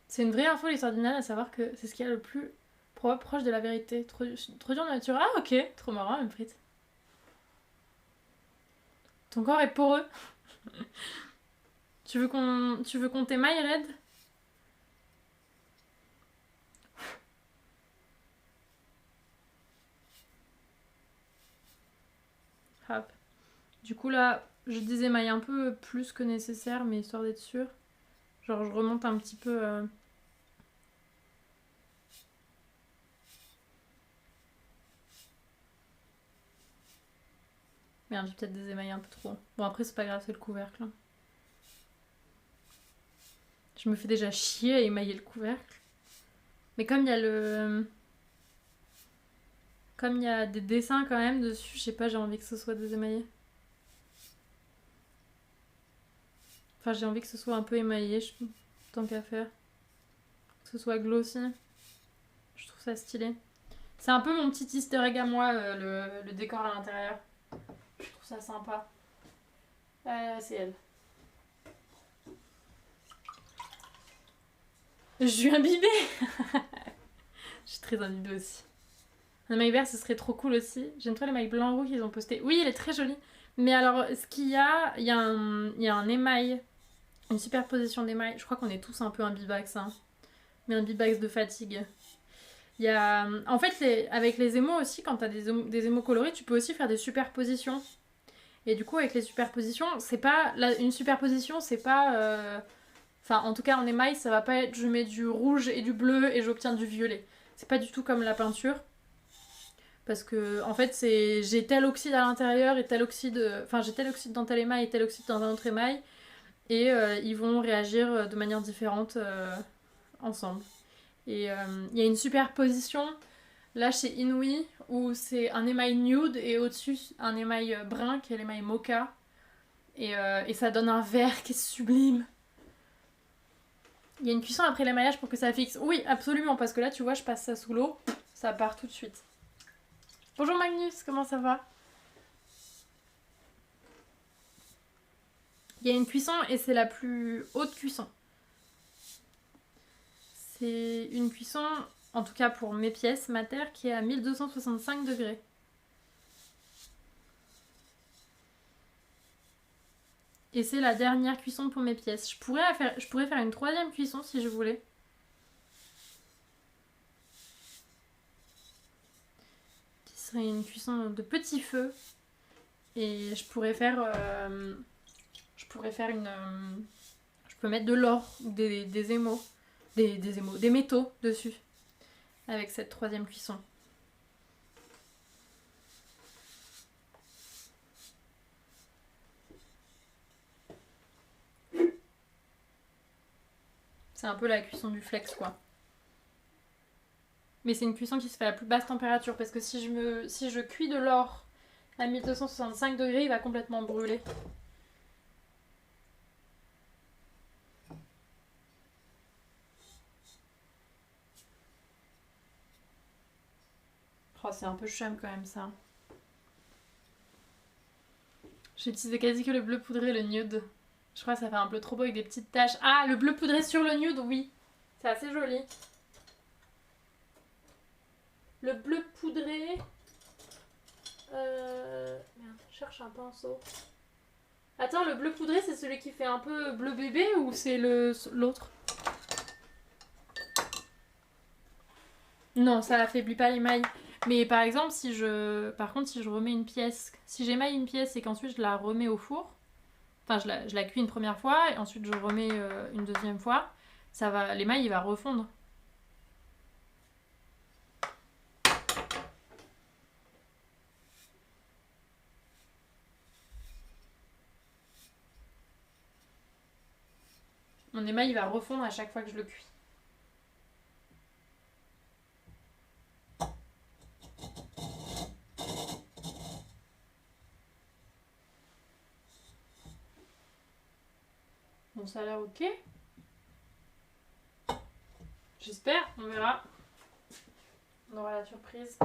C'est une vraie info les sardinales, à savoir que c'est ce qu'il y a le plus proche de la vérité. Trop dur de nature. Ah ok, trop marrant même frite. Ton corps est poreux. Tu veux qu'on t'émaille, Red? Hop. Du coup là, je désémaille un peu plus que nécessaire, mais histoire d'être sûre. Genre je remonte un petit peu... Merde, j'ai peut-être désémaillé un peu trop. Bon après c'est pas grave, c'est le couvercle. Je me fais déjà chier à émailler le couvercle. Mais comme il y a le... Comme il y a des dessins quand même dessus, je sais pas, j'ai envie que ce soit désémaillé. Enfin, j'ai envie que ce soit un peu émaillé, tant qu'à faire. Que ce soit glossy. Je trouve ça stylé. C'est un peu mon petit easter egg à moi, le décor à l'intérieur. Je trouve ça sympa. C'est elle. Je suis imbibée. Je suis très imbibée aussi. Un maille vert, ce serait trop cool aussi. J'aime trop les mailles blanc roux qu'ils ont posté. Oui, elle est très jolie. Mais alors, ce qu'il y a, il y a un émail, une superposition d'émail. Je crois qu'on est tous un peu imbibax, hein. Mais imbibax de fatigue. Il y a... En fait, avec les émaux aussi, quand t'as des émaux colorés, tu peux aussi faire des superpositions. Et du coup, avec les superpositions, c'est pas... Une superposition, c'est pas... Enfin, en tout cas, en émail, ça va pas être je mets du rouge et du bleu et j'obtiens du violet. C'est pas du tout comme la peinture. Parce que, en fait, j'ai tel oxyde à l'intérieur et tel oxyde... Enfin, j'ai tel oxyde dans tel émail et tel oxyde dans un autre émail. Et ils vont réagir de manière différente ensemble. Et il y a une superposition là chez Inouï où c'est un émail nude et au-dessus un émail brun qui est l'émail mocha. Et ça donne un vert qui est sublime. Il y a une cuisson après l'émaillage pour que ça fixe. Oui, absolument, parce que là, tu vois, je passe ça sous l'eau, ça part tout de suite. Bonjour Magnus, comment ça va? Il y a une cuisson et c'est la plus haute cuisson. C'est une cuisson, en tout cas pour mes pièces, ma terre, qui est à 1265 degrés. Et c'est la dernière cuisson pour mes pièces. Je pourrais faire une troisième cuisson si je voulais. Qui serait une cuisson de petit feu. Et je pourrais faire une... je peux mettre de l'or, des émaux, des métaux dessus. Avec cette troisième cuisson. C'est un peu la cuisson du flex, quoi. Mais c'est une cuisson qui se fait à la plus basse température parce que si je cuis de l'or à 1265 degrés, il va complètement brûler. Oh, c'est un peu chum quand même ça. J'ai utilisé quasi que le bleu poudré et le nude. Je crois que ça fait un bleu trop beau avec des petites taches. Ah, le bleu poudré sur le nude, oui. C'est assez joli. Le bleu poudré... Merde, je cherche un pinceau. Attends, le bleu poudré, c'est celui qui fait un peu bleu bébé ou c'est l'autre? Non, ça affaiblit pas l'émail. Mais par exemple, si je remets une pièce... Si j'émaille une pièce et qu'ensuite je la remets au four... Enfin, je la cuis une première fois et ensuite je remets une deuxième fois. L'émail, il va refondre. Mon émail, il va refondre à chaque fois que je le cuis. Bon, ça a l'air ok. J'espère, on verra. On aura la surprise.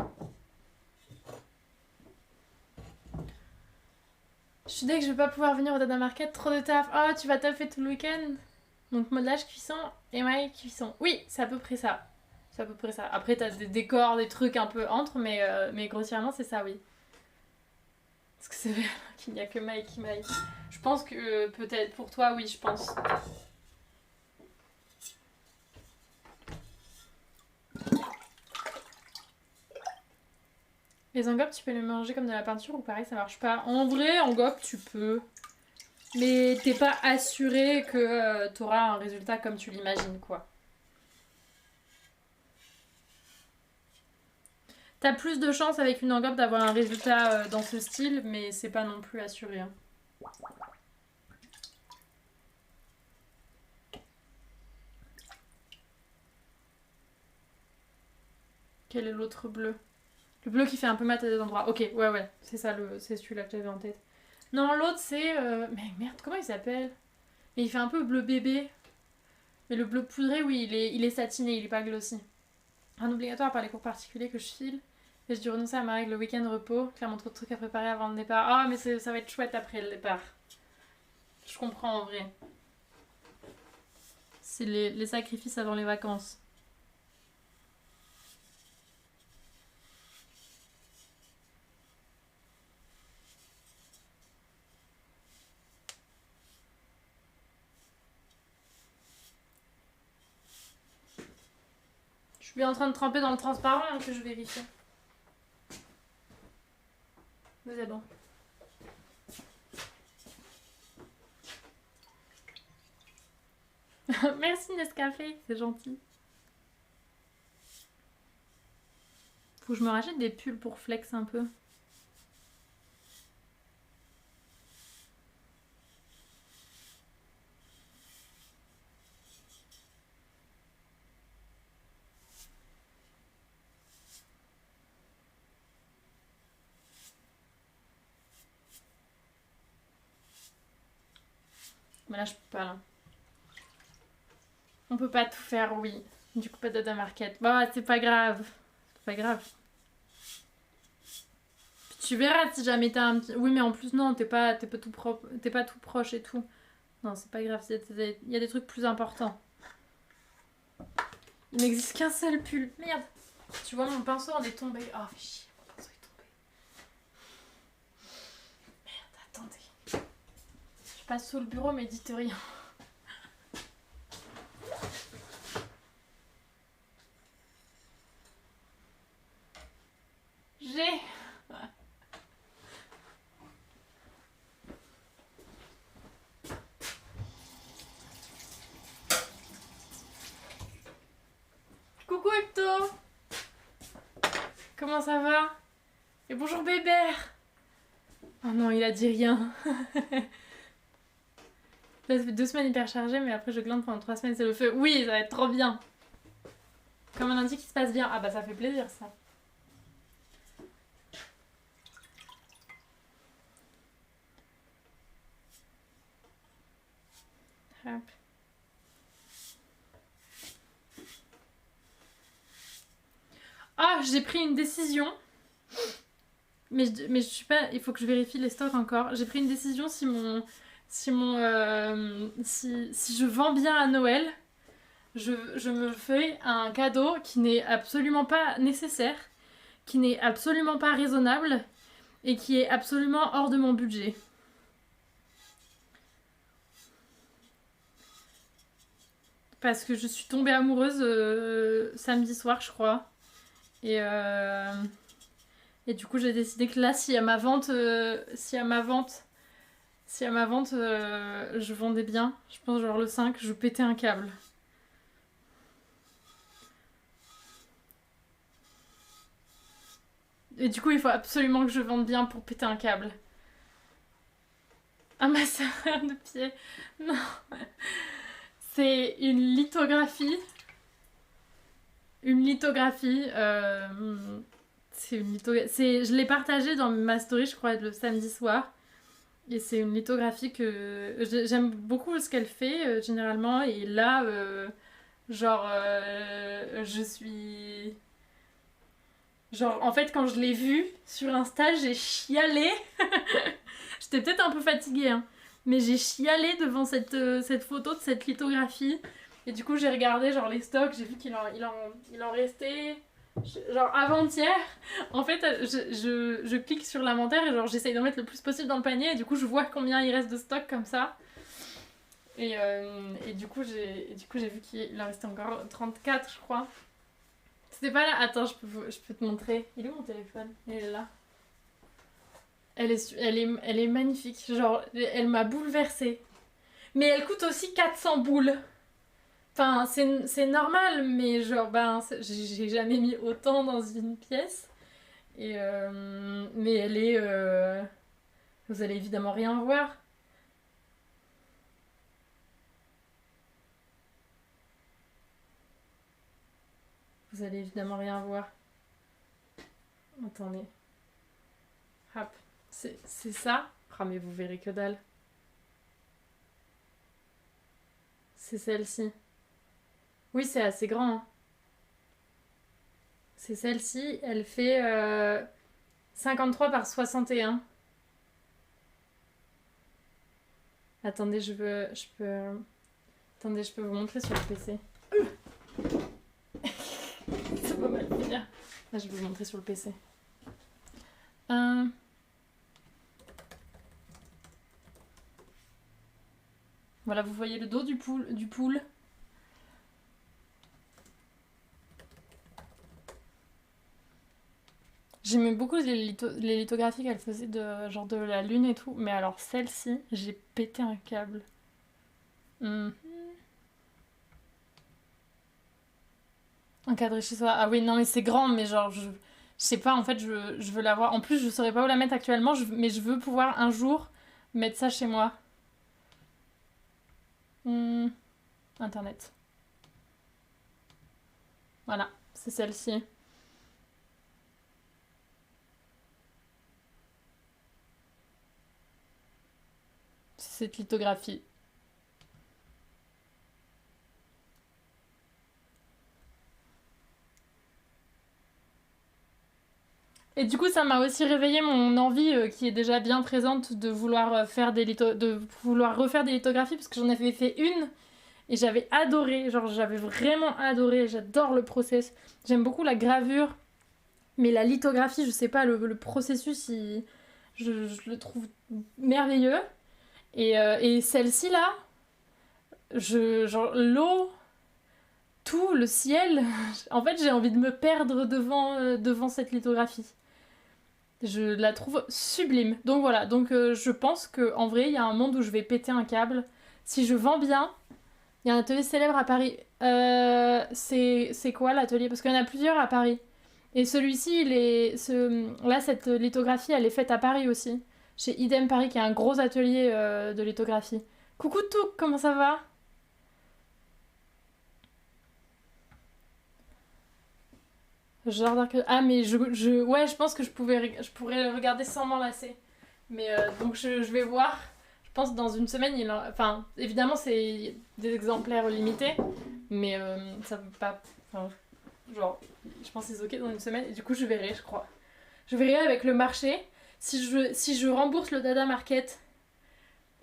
Je suis dès que je vais pas pouvoir venir au Dada Market, trop de taf. Oh, tu vas taffer tout le week-end? Donc modelage, cuisson, émail, cuisson. Oui, c'est à peu près ça. C'est à peu près ça. Après, t'as des décors, des trucs un peu entre, mais grossièrement, c'est ça, oui. Parce que c'est vrai qu'il n'y a que Maï qui maille. Je pense que peut-être pour toi, oui, je pense. Les engobes, tu peux les manger comme de la peinture ou pareil, ça marche pas? En vrai, engobe, tu peux. Mais t'es pas assuré que t'auras un résultat comme tu l'imagines, quoi. T'as plus de chance avec une engobe d'avoir un résultat dans ce style, mais c'est pas non plus assuré. Hein. Quel est l'autre bleu? Le bleu qui fait un peu mat à des endroits. Ok, ouais, c'est ça, c'est celui-là que j'avais en tête. Non, l'autre c'est... Mais merde, comment il s'appelle? Mais il fait un peu bleu bébé. Mais le bleu poudré, oui, il est satiné, il est pas glossy. Un obligatoire par les cours particuliers que je file. Et je dû renoncer à ma règle le week-end repos. Clairement trop de trucs à préparer avant le départ. Ah, mais ça va être chouette après le départ. Je comprends en vrai. C'est les sacrifices avant les vacances. Je suis en train de tremper dans le transparent hein, que je vérifie. Vous êtes bon. Merci Nescafé, c'est gentil. Faut que je me rachète des pulls pour flex un peu. Mais là je peux pas là. On peut pas tout faire, oui. Du coup pas de Dada Market. Bah c'est pas grave. C'est pas grave. Puis tu verras si jamais t'as un petit... Oui mais en plus non, t'es pas tout propre, t'es pas tout proche et tout. Non c'est pas grave, il y a des trucs plus importants. Il n'existe qu'un seul pull. Merde. Tu vois mon pinceau en est tombé. Oh fais chier, mon pinceau est tombé. Merde, attendez. Je passe sous le bureau mais dites rien. J'ai... Coucou Hecto. Comment ça va? Et bonjour Bébert. Oh non, il a dit rien. Là, ça fait 2 semaines hyper chargées, mais après je glande pendant 3 semaines, c'est le feu. Oui, ça va être trop bien. Comme un lundi qui se passe bien. Ah bah ça fait plaisir ça. Hop. Ah, j'ai pris une décision. Mais je suis pas... Il faut que je vérifie les stocks encore. J'ai pris une décision si je vends bien à Noël, je me fais un cadeau qui n'est absolument pas nécessaire, qui n'est absolument pas raisonnable et qui est absolument hors de mon budget. Parce que je suis tombée amoureuse samedi soir, je crois. Et du coup, j'ai décidé que là, si à ma vente, je vendais bien, je pense genre le 5, je pétais un câble. Et du coup, il faut absolument que je vende bien pour péter un câble. Un masseur de pied. Non. C'est une lithographie. Une lithographie. C'est une lithographie. Je l'ai partagée dans ma story, je crois, le samedi soir. Et c'est une lithographie que j'aime beaucoup ce qu'elle fait généralement. Et là, je suis. Genre, en fait, quand je l'ai vue sur Insta, j'ai chialé. J'étais peut-être un peu fatiguée, hein. Mais j'ai chialé devant cette photo de cette lithographie. Et du coup, j'ai regardé genre les stocks, j'ai vu il en restait. Genre avant-hier, en fait, je clique sur l'inventaire et genre j'essaye d'en mettre le plus possible dans le panier. Et du coup, je vois combien il reste de stock comme ça. Et du coup, j'ai vu qu'il en restait encore 34, je crois. C'était pas là. Attends, je peux te montrer. Il est où mon téléphone? Il est là. Elle est magnifique. Genre, elle m'a bouleversée. Mais elle coûte aussi 400 boules. Enfin, c'est normal, mais genre, j'ai jamais mis autant dans une pièce. Mais elle est. Vous allez évidemment rien voir. Vous allez évidemment rien voir. Attendez. Hop. C'est ça. Ah, mais vous verrez que dalle. C'est celle-ci. Oui, c'est assez grand, hein. C'est celle-ci. Elle fait 53 par 61. Attendez, Attendez, je peux vous montrer sur le PC. C'est pas mal finir. Là, je vais vous montrer sur le PC. Voilà, vous voyez le dos du poule. J'aimais beaucoup les lithographies qu'elle faisait de genre de la lune et tout, mais alors celle-ci, j'ai pété un câble. Encadré chez soi. Ah oui, non mais c'est grand, mais genre je sais pas, en fait je veux l'avoir. En plus je saurais pas où la mettre actuellement, mais je veux pouvoir un jour mettre ça chez moi. Internet. Voilà, c'est celle-ci. C'est cette lithographie. Et du coup, ça m'a aussi réveillé mon envie, qui est déjà bien présente, de vouloir de vouloir refaire des lithographies, parce que j'en avais fait une et j'avais adoré. Genre, j'avais vraiment adoré. J'adore le process. J'aime beaucoup la gravure, mais la lithographie, je sais pas, le processus, je le trouve merveilleux. Et celle-ci là, genre l'eau, tout, le ciel, en fait, j'ai envie de me perdre devant cette lithographie. Je la trouve sublime. Donc voilà, je pense qu'en vrai, il y a un monde où je vais péter un câble. Si je vends bien, il y a un atelier célèbre à Paris. C'est quoi l'atelier? Parce qu'il y en a plusieurs à Paris. Et celui-ci, là, cette lithographie, elle est faite à Paris aussi. Chez Idem Paris, qui est un gros atelier de lithographie. Coucou Touk, comment ça va? Genre Ah, mais ouais, je pense que je pourrais le regarder sans m'enlacer. Mais donc je vais voir. Je pense que dans une semaine, enfin, évidemment, c'est des exemplaires limités. Mais ça peut pas. Enfin, genre, je pense que c'est ok dans une semaine. Et du coup, je verrai, je crois. Je verrai avec le marché. Si je rembourse le Dada Market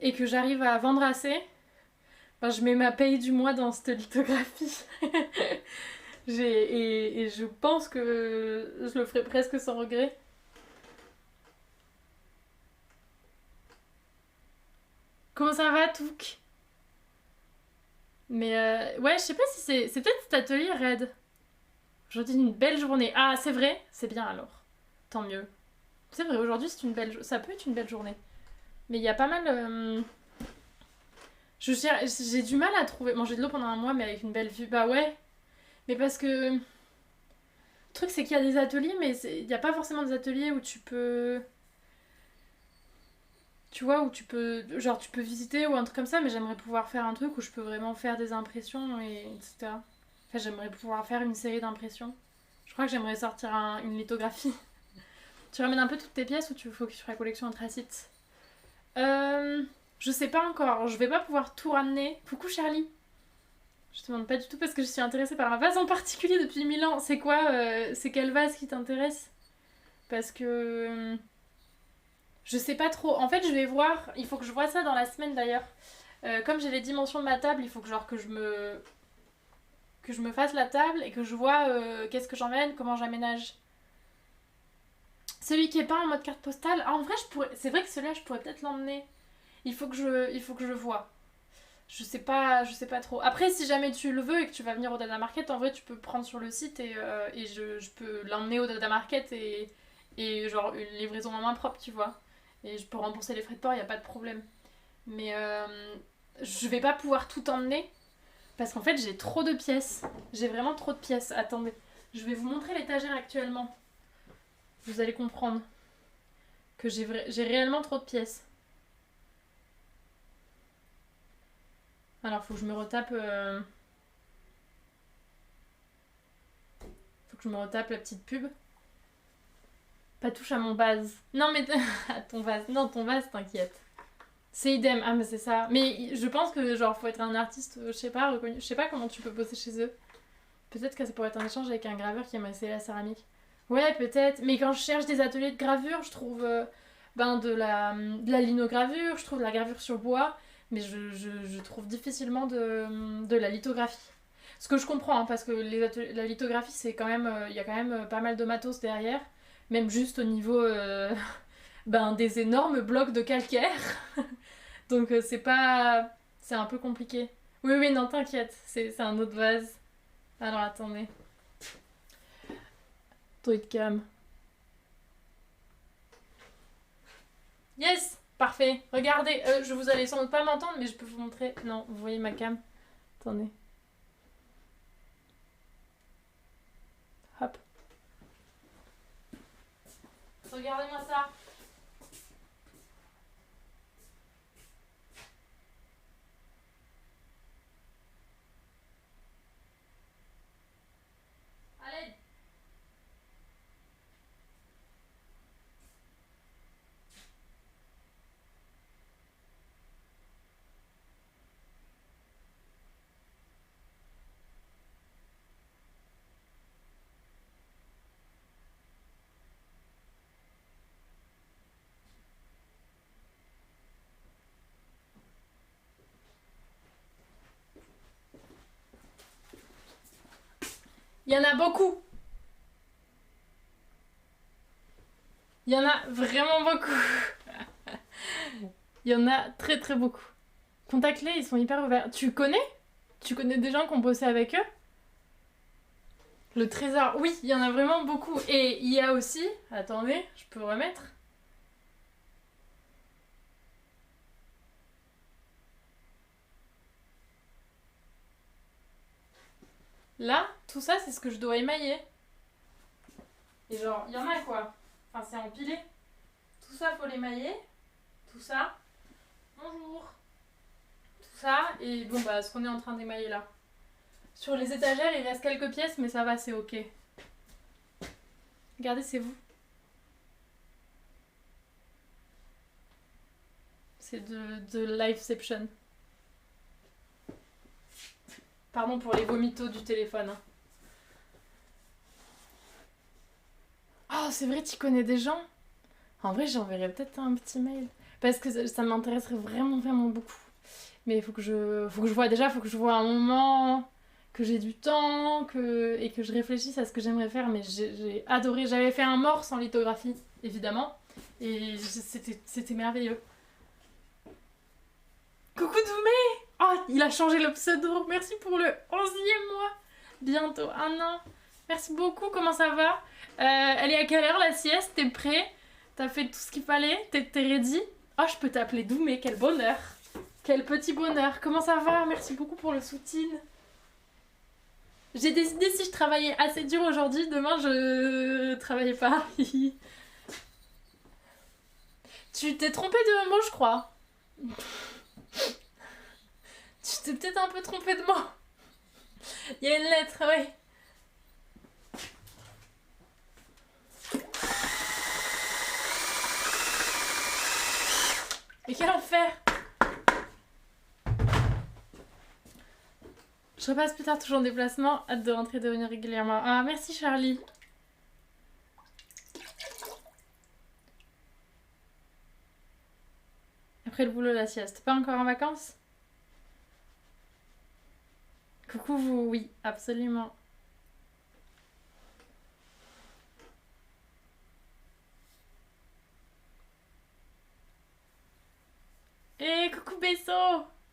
et que j'arrive à vendre assez, ben, je mets ma paye du mois dans cette lithographie. Et je pense que je le ferai presque sans regret. Comment ça va, Touk? Mais ouais, je sais pas si c'est peut-être cet atelier raid. Aujourd'hui, une belle journée. Ah, c'est vrai? C'est bien alors. Tant mieux. C'est vrai, aujourd'hui, ça peut être une belle journée. Mais il y a pas mal. J'ai du mal à trouver. Manger de l'eau pendant un mois, mais avec une belle vue. Bah ouais. Mais parce que. Le truc, c'est qu'il y a des ateliers, mais il n'y a pas forcément des ateliers où tu peux. Tu vois, où tu peux. Genre, tu peux visiter ou un truc comme ça, mais j'aimerais pouvoir faire un truc où je peux vraiment faire des impressions, etc. Enfin, j'aimerais pouvoir faire une série d'impressions. Je crois que j'aimerais sortir une lithographie. Tu ramènes un peu toutes tes pièces ou faut que tu fasses la collection anthracite? Je sais pas encore, je vais pas pouvoir tout ramener. Coucou Charlie. Je te demande pas du tout parce que je suis intéressée par un vase en particulier depuis 1000 ans. C'est quoi c'est quel vase qui t'intéresse? Parce que je sais pas trop. En fait, je vais voir. Il faut que je vois ça dans la semaine d'ailleurs. Comme j'ai les dimensions de ma table, il faut que genre que je me fasse la table et que je vois qu'est-ce que j'emmène, comment j'aménage. Celui qui est peint en mode carte postale. Ah, en vrai, c'est vrai que celui-là, je pourrais peut-être l'emmener. Il faut que je vois. Je sais pas trop. Après, si jamais tu le veux et que tu vas venir au Dada Market, en vrai, tu peux prendre sur le site et je peux l'emmener au Dada Market et genre une livraison en main propre, tu vois. Et je peux rembourser les frais de port, y a pas de problème. Mais je vais pas pouvoir tout emmener parce qu'en fait, j'ai trop de pièces. J'ai vraiment trop de pièces. Attendez, je vais vous montrer l'étagère actuellement. Vous allez comprendre que j'ai réellement trop de pièces. Alors, faut que je me retape. Faut que je me retape la petite pub. Pas touche à mon vase. Non, mais. à ton vase. Non, ton vase, t'inquiète. C'est idem. Ah, mais c'est ça. Mais je pense que, genre, faut être un artiste, je sais pas, reconnu. Je sais pas comment tu peux bosser chez eux. Peut-être que ça pourrait être un échange avec un graveur qui aimerait essayer la céramique. Ouais, peut-être. Mais quand je cherche des ateliers de gravure, je trouve de la linogravure, je trouve de la gravure sur bois, mais je trouve difficilement de la lithographie. Ce que je comprends, hein, parce que la lithographie, c'est quand même, il y a quand même pas mal de matos derrière, même juste au niveau des énormes blocs de calcaire. Donc c'est pas, c'est un peu compliqué. Oui, oui, non, t'inquiète, c'est un autre vase. Alors attendez. Druidcam. Yes, parfait. Regardez, je vous allez sans doute pas m'entendre, mais je peux vous montrer. Non, vous voyez ma cam. Attendez. Hop. Regardez-moi ça. Allez. Il y en a beaucoup. Il y en a vraiment beaucoup. Il y en a très très beaucoup. Contacte-les, ils sont hyper ouverts. Tu connais? Tu connais des gens qui ont bossé avec eux? Le trésor, oui, il y en a vraiment beaucoup. Et il y a aussi, attendez, je peux remettre. Là, tout ça, c'est ce que je dois émailler. Et genre, il y en a quoi. Enfin, c'est empilé. Tout ça, faut l'émailler. Tout ça. Bonjour. Tout ça. Et bon, bah, ce qu'on est en train d'émailler là. Sur les étagères, il reste quelques pièces, mais ça va, c'est ok. Regardez, c'est vous. C'est de Liveception. Pardon pour les vomitos du téléphone. Hein. Oh, c'est vrai, tu connais des gens? En vrai, j'enverrai peut-être un petit mail. Parce que ça m'intéresserait vraiment, vraiment beaucoup. Mais il faut que je vois déjà, faut que je vois un moment, que j'ai du temps, et que je réfléchisse à ce que j'aimerais faire. Mais j'ai adoré. J'avais fait un morse en lithographie, évidemment. Et c'était merveilleux. Coucou Doumé! Oh, il a changé le pseudo. Merci pour le 11e mois. Bientôt un an. Merci beaucoup, comment ça va? Elle est à quelle heure la sieste? T'es prêt? T'as fait tout ce qu'il fallait? T'es ready? Oh, je peux t'appeler Doumé, quel bonheur! Quel petit bonheur! Comment ça va? Merci beaucoup pour le soutien. J'ai décidé si je travaillais assez dur aujourd'hui, demain je travaillais pas. Tu t'es trompé de mot, je crois. Tu t'es peut-être un peu trompé de mot. Il y a une lettre, oui. Mais quel enfer! Je repasse plus tard, toujours en déplacement. Hâte de rentrer et de venir régulièrement. Ah, merci Charlie. Après le boulot, la sieste. Pas encore en vacances? Coucou vous, oui, absolument. Et coucou Besso!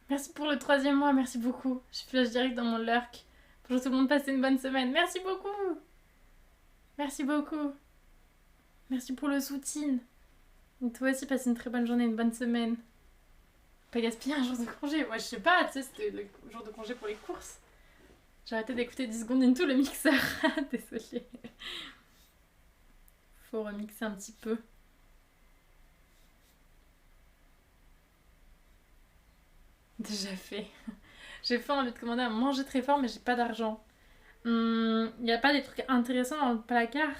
Merci pour le 3e mois, merci beaucoup. Je flash direct dans mon lurk. Bonjour tout le monde, passez une bonne semaine. Merci beaucoup! Merci beaucoup. Merci pour le soutien. Et toi aussi, passe une très bonne journée, une bonne semaine. Pas gaspiller un jour de congé. Ouais, je sais pas, tu sais, c'était le jour de congé pour les courses. J'ai arrêté d'écouter 10 secondes into le mixeur. Désolée. Faut remixer un petit peu. Déjà fait. J'ai faim, envie de commander à manger très fort, mais j'ai pas d'argent. Y a pas des trucs intéressants dans le placard?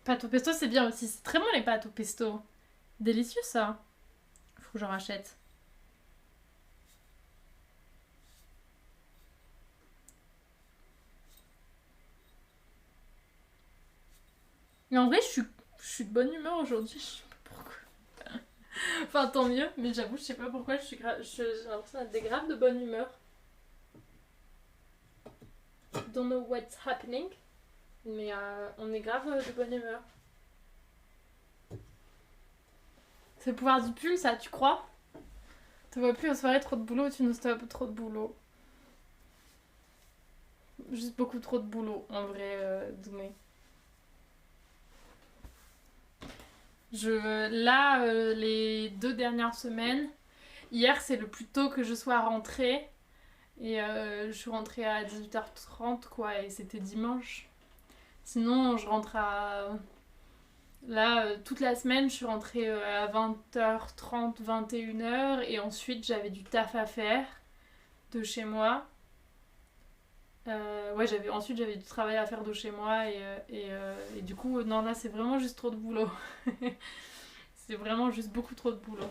Pâte au pesto, c'est bien aussi. C'est très bon les pâtes au pesto. Délicieux ça. Faut que j'en rachète. Mais en vrai, je suis de bonne humeur aujourd'hui. Je sais pas pourquoi. Enfin, tant mieux. Mais j'avoue, je sais pas pourquoi. J'ai l'impression d'être des graves de bonne humeur. Don't know what's happening. Mais on est grave de bonne humeur. C'est le pouvoir du pull, ça, tu crois? Tu vois plus aux soirées trop de boulot, tu nous stops trop de boulot. Juste beaucoup trop de boulot, en vrai, Doumé. Là, les 2 dernières semaines, hier c'est le plus tôt que je sois rentrée. Et je suis rentrée à 18h30 quoi, et c'était dimanche. Sinon, je rentre à... Là, toute la semaine, je suis rentrée à 20h30, 21h, et ensuite j'avais du taf à faire de chez moi. Ouais, ensuite j'avais du travail à faire de chez moi, et du coup, non, là c'est vraiment juste trop de boulot. C'est vraiment juste beaucoup trop de boulot.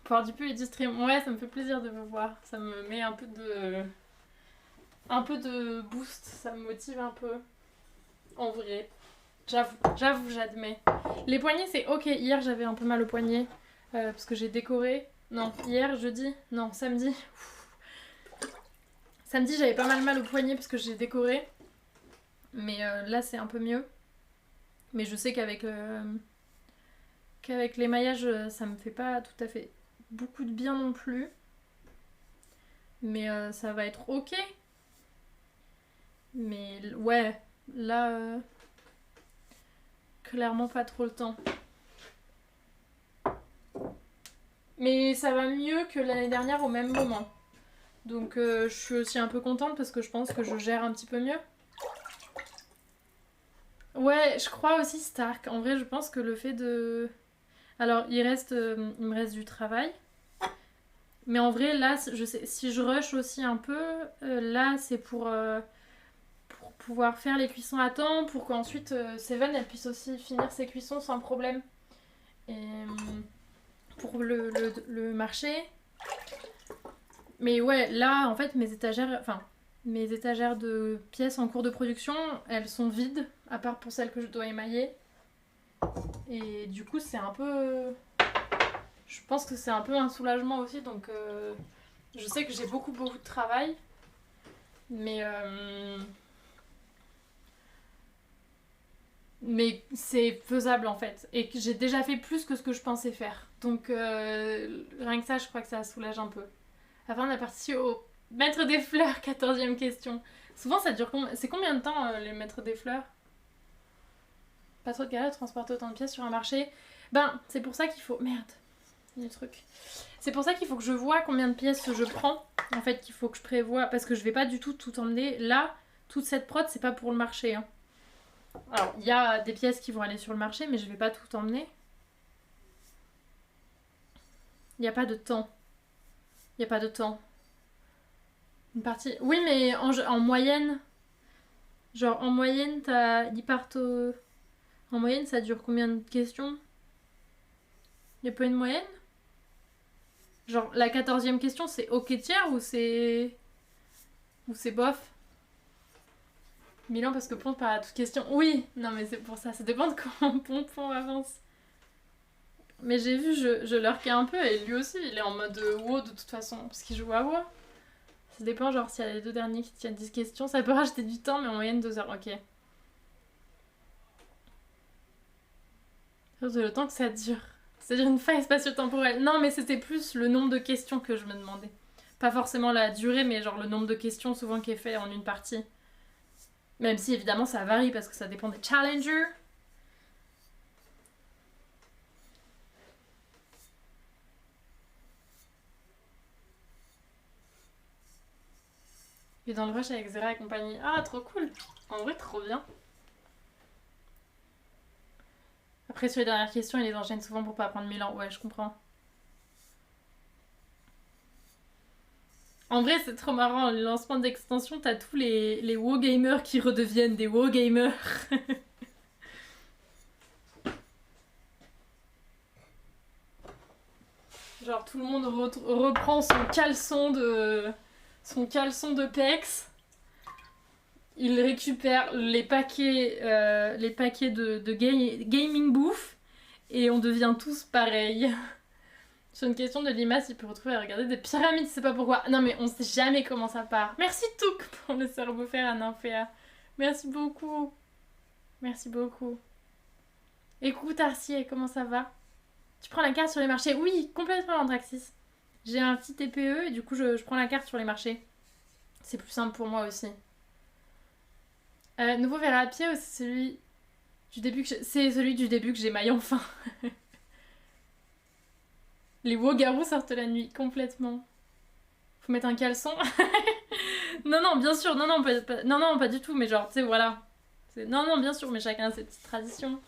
Pouvoir du pull et du stream, ouais, ça me fait plaisir de vous voir. Ça me met un peu de boost, ça me motive un peu. En vrai. J'avoue, j'admets. Les poignets, c'est ok. Hier, j'avais un peu mal au poignet parce que j'ai décoré. Non, hier, jeudi. Non, samedi. Samedi, j'avais pas mal au poignet parce que j'ai décoré. Mais là, c'est un peu mieux. Mais je sais qu'avec l'émaillage, ça me fait pas tout à fait beaucoup de bien non plus. Mais ça va être ok. Mais ouais, là... clairement pas trop le temps. Mais ça va mieux que l'année dernière au même moment. Donc je suis aussi un peu contente parce que je pense que je gère un petit peu mieux. Ouais, je crois aussi Stark. En vrai, je pense que le fait de... Alors, il me reste du travail. Mais en vrai, là, je sais, si je rush aussi un peu, là, c'est pour pouvoir faire les cuissons à temps, pour qu'ensuite Seven, elle puisse aussi finir ses cuissons sans problème. Et pour le marché. Mais ouais, là, en fait, mes étagères de pièces en cours de production, elles sont vides, à part pour celles que je dois émailler. Et du coup, c'est un peu... Je pense que c'est un peu un soulagement aussi, donc je sais que j'ai beaucoup de travail, mais c'est faisable en fait, et que j'ai déjà fait plus que ce que je pensais faire. Donc rien que ça, je crois que ça soulage un peu. Avant, on a parti au maître des fleurs, 14e question. Souvent, ça dure c'est combien de temps les maîtres des fleurs? Pas trop de galère de transporter autant de pièces sur un marché. Ben, c'est pour ça qu'il faut... Merde, il y a le truc. C'est pour ça qu'il faut que je vois combien de pièces je prends. En fait, qu'il faut que je prévoie. Parce que je vais pas du tout emmener. Là, toute cette prod, c'est pas pour le marché. Hein. Alors, il y a des pièces qui vont aller sur le marché, mais je vais pas tout emmener. Il n'y a pas de temps. Il n'y a pas de temps. Une partie... Oui, mais en moyenne... Genre, en moyenne, ils partent au... En moyenne, ça dure combien de questions? Il n'y a pas une moyenne? Genre, la 14e question, c'est ok tiers ou c'est... Ou c'est bof? Milan, parce que Ponte part à toute question. Oui, non mais c'est pour ça. Ça dépend de comment Ponton avance. Mais j'ai vu, je lurkais un peu et lui aussi, il est en mode WoW de toute façon. Parce qu'il joue à WoW. Ça dépend, genre, s'il y a les deux derniers qui tiennent 10 questions, ça peut rajouter du temps, mais en moyenne 2 heures. Ok. C'est le temps que ça dure. C'est-à-dire une faille spatio-temporelle. Non, mais c'était plus le nombre de questions que je me demandais. Pas forcément la durée, mais genre le nombre de questions souvent qui est fait en une partie. Même si évidemment ça varie parce que ça dépend des challengers. Et dans le rush avec Zera et compagnie. Ah, trop cool. En vrai, trop bien. Après, sur les dernières questions, il les enchaîne souvent pour pas prendre 1000 ans. Ouais, je comprends. En vrai, c'est trop marrant. Le lancement d'extension, t'as tous les WoW gamers qui redeviennent des WoW gamers. Genre, tout le monde reprend son caleçon de pex. Il récupère les paquets de gaming bouffe. Et on devient tous pareils. Sur une question de limace, il peut retrouver à regarder des pyramides, c'est pas pourquoi. Non mais on sait jamais comment ça part. Merci Touk pour le cerveau faire à Nymphéa. Merci beaucoup. Merci beaucoup. Écoute Arcier, comment ça va? Tu prends la carte sur les marchés? Oui, complètement Andraxis. J'ai un petit TPE et du coup je prends la carte sur les marchés. C'est plus simple pour moi aussi. Nouveau verre à pied ou c'est celui du début que c'est celui du début que j'émaille enfin. Les wogarous sortent la nuit, complètement. Faut mettre un caleçon. Non, bien sûr, non, pas du tout, mais genre, tu sais, voilà. Non, bien sûr, mais chacun a ses petites traditions.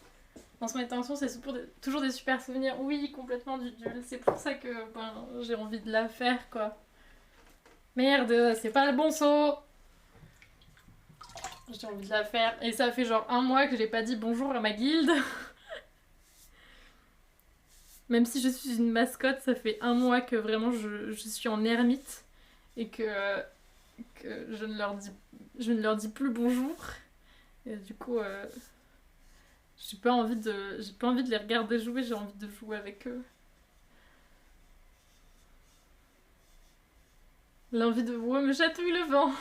On se met attention, c'est toujours des super souvenirs. Oui, complètement du duel. C'est pour ça que j'ai envie de la faire, quoi. Merde, c'est pas le bon saut. J'ai envie de la faire. Et ça fait genre 1 mois que j'ai pas dit bonjour à ma guilde. Même si je suis une mascotte, ça fait 1 mois que vraiment je suis en ermite. Et que je ne leur dis plus bonjour. Et du coup, j'ai pas envie de les regarder jouer, j'ai envie de jouer avec eux. L'envie de me chatouille le ventre.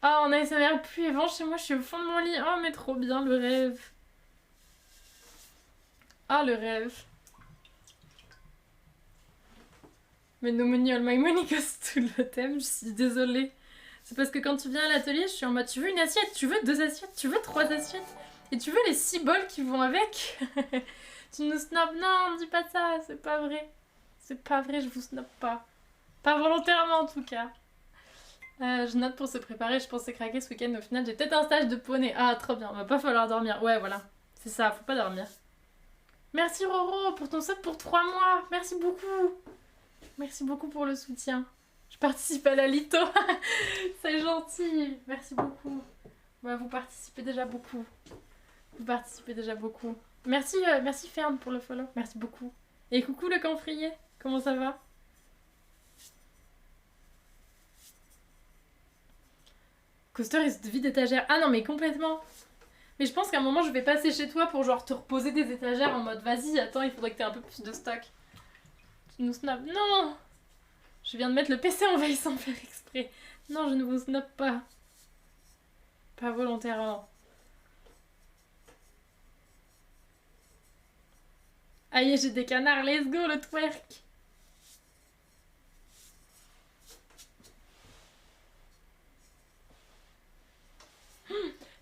Ah, en ASMR, pluie et vent chez moi, je suis au fond de mon lit. Oh, mais trop bien, le rêve. Ah, le rêve. Mais no money, all my money goes to le thème, je suis désolée. C'est parce que quand tu viens à l'atelier, je suis en mode tu veux une assiette, tu veux 2 assiettes, tu veux 3 assiettes et tu veux les 6 bols qui vont avec. Tu nous snobs. Non, dis pas ça, c'est pas vrai. C'est pas vrai, je vous snob pas. Pas volontairement en tout cas. Je note pour se préparer, je pensais craquer ce week-end, au final j'ai peut-être un stage de poney. Ah, trop bien, va pas falloir dormir. Ouais, voilà, c'est ça, faut pas dormir. Merci Roro pour ton sub pour 3 mois, merci beaucoup. Merci beaucoup pour le soutien. Je participe à la Lito. C'est gentil. Merci beaucoup. Ouais, vous participez déjà beaucoup. Merci, merci Fern pour le follow. Merci beaucoup. Et coucou le camphrier. Comment ça va? Coaster est vide d'étagère. Ah non, mais complètement. Mais je pense qu'à un moment, je vais passer chez toi pour genre te reposer des étagères en mode vas-y, attends, il faudrait que t'aies un peu plus de stock. Tu nous snap. Non! Je viens de mettre le PC en veille sans faire exprès. Non, je ne vous snob pas. Pas volontairement. Aïe, j'ai des canards, let's go le twerk.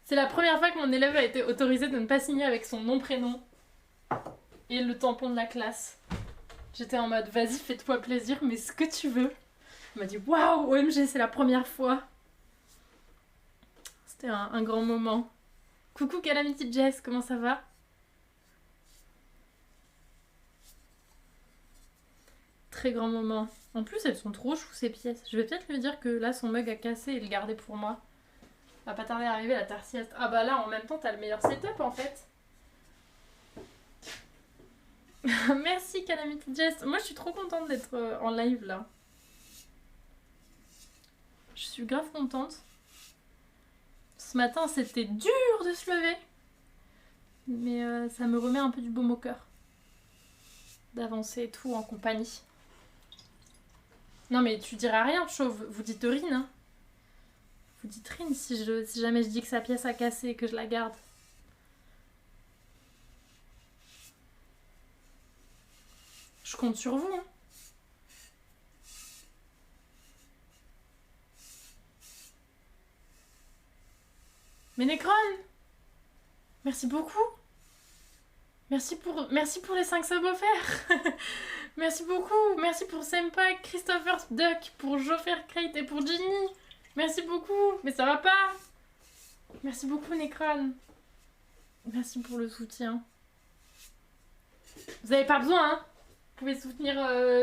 C'est la première fois que mon élève a été autorisé de ne pas signer avec son nom-prénom. et le tampon de la classe. J'étais en mode vas-y fais-toi plaisir mais ce que tu veux. Elle m'a dit waouh OMG c'est la première fois. C'était un grand moment. Coucou Calamity Jess, comment ça va? Très grand moment. En plus elles sont trop chou ces pièces. Je vais peut-être lui dire que là son mug a cassé et le garder pour moi. Va pas tarder à arriver la tarsieste. Ah bah là en même temps t'as le meilleur setup en fait. Merci Calamity Jess. Moi je suis trop contente d'être en live là. Je suis grave contente. Ce matin c'était dur de se lever. Mais ça me remet un peu du baume au cœur. D'avancer et tout en compagnie. Non mais tu diras rien chauve. Vous dites Rine hein. Vous dites Rine si jamais je dis que sa pièce a cassé et que je la garde. Je compte sur vous. Hein. Mais Necron, merci beaucoup. Merci pour les 5 subs offerts. Merci beaucoup. Merci pour Senpai, Christopher Duck, pour Joffer Crate et pour Ginny. Merci beaucoup. Mais ça va pas. Merci beaucoup Necron. Merci pour le soutien. Vous avez pas besoin hein. Vous pouvez soutenir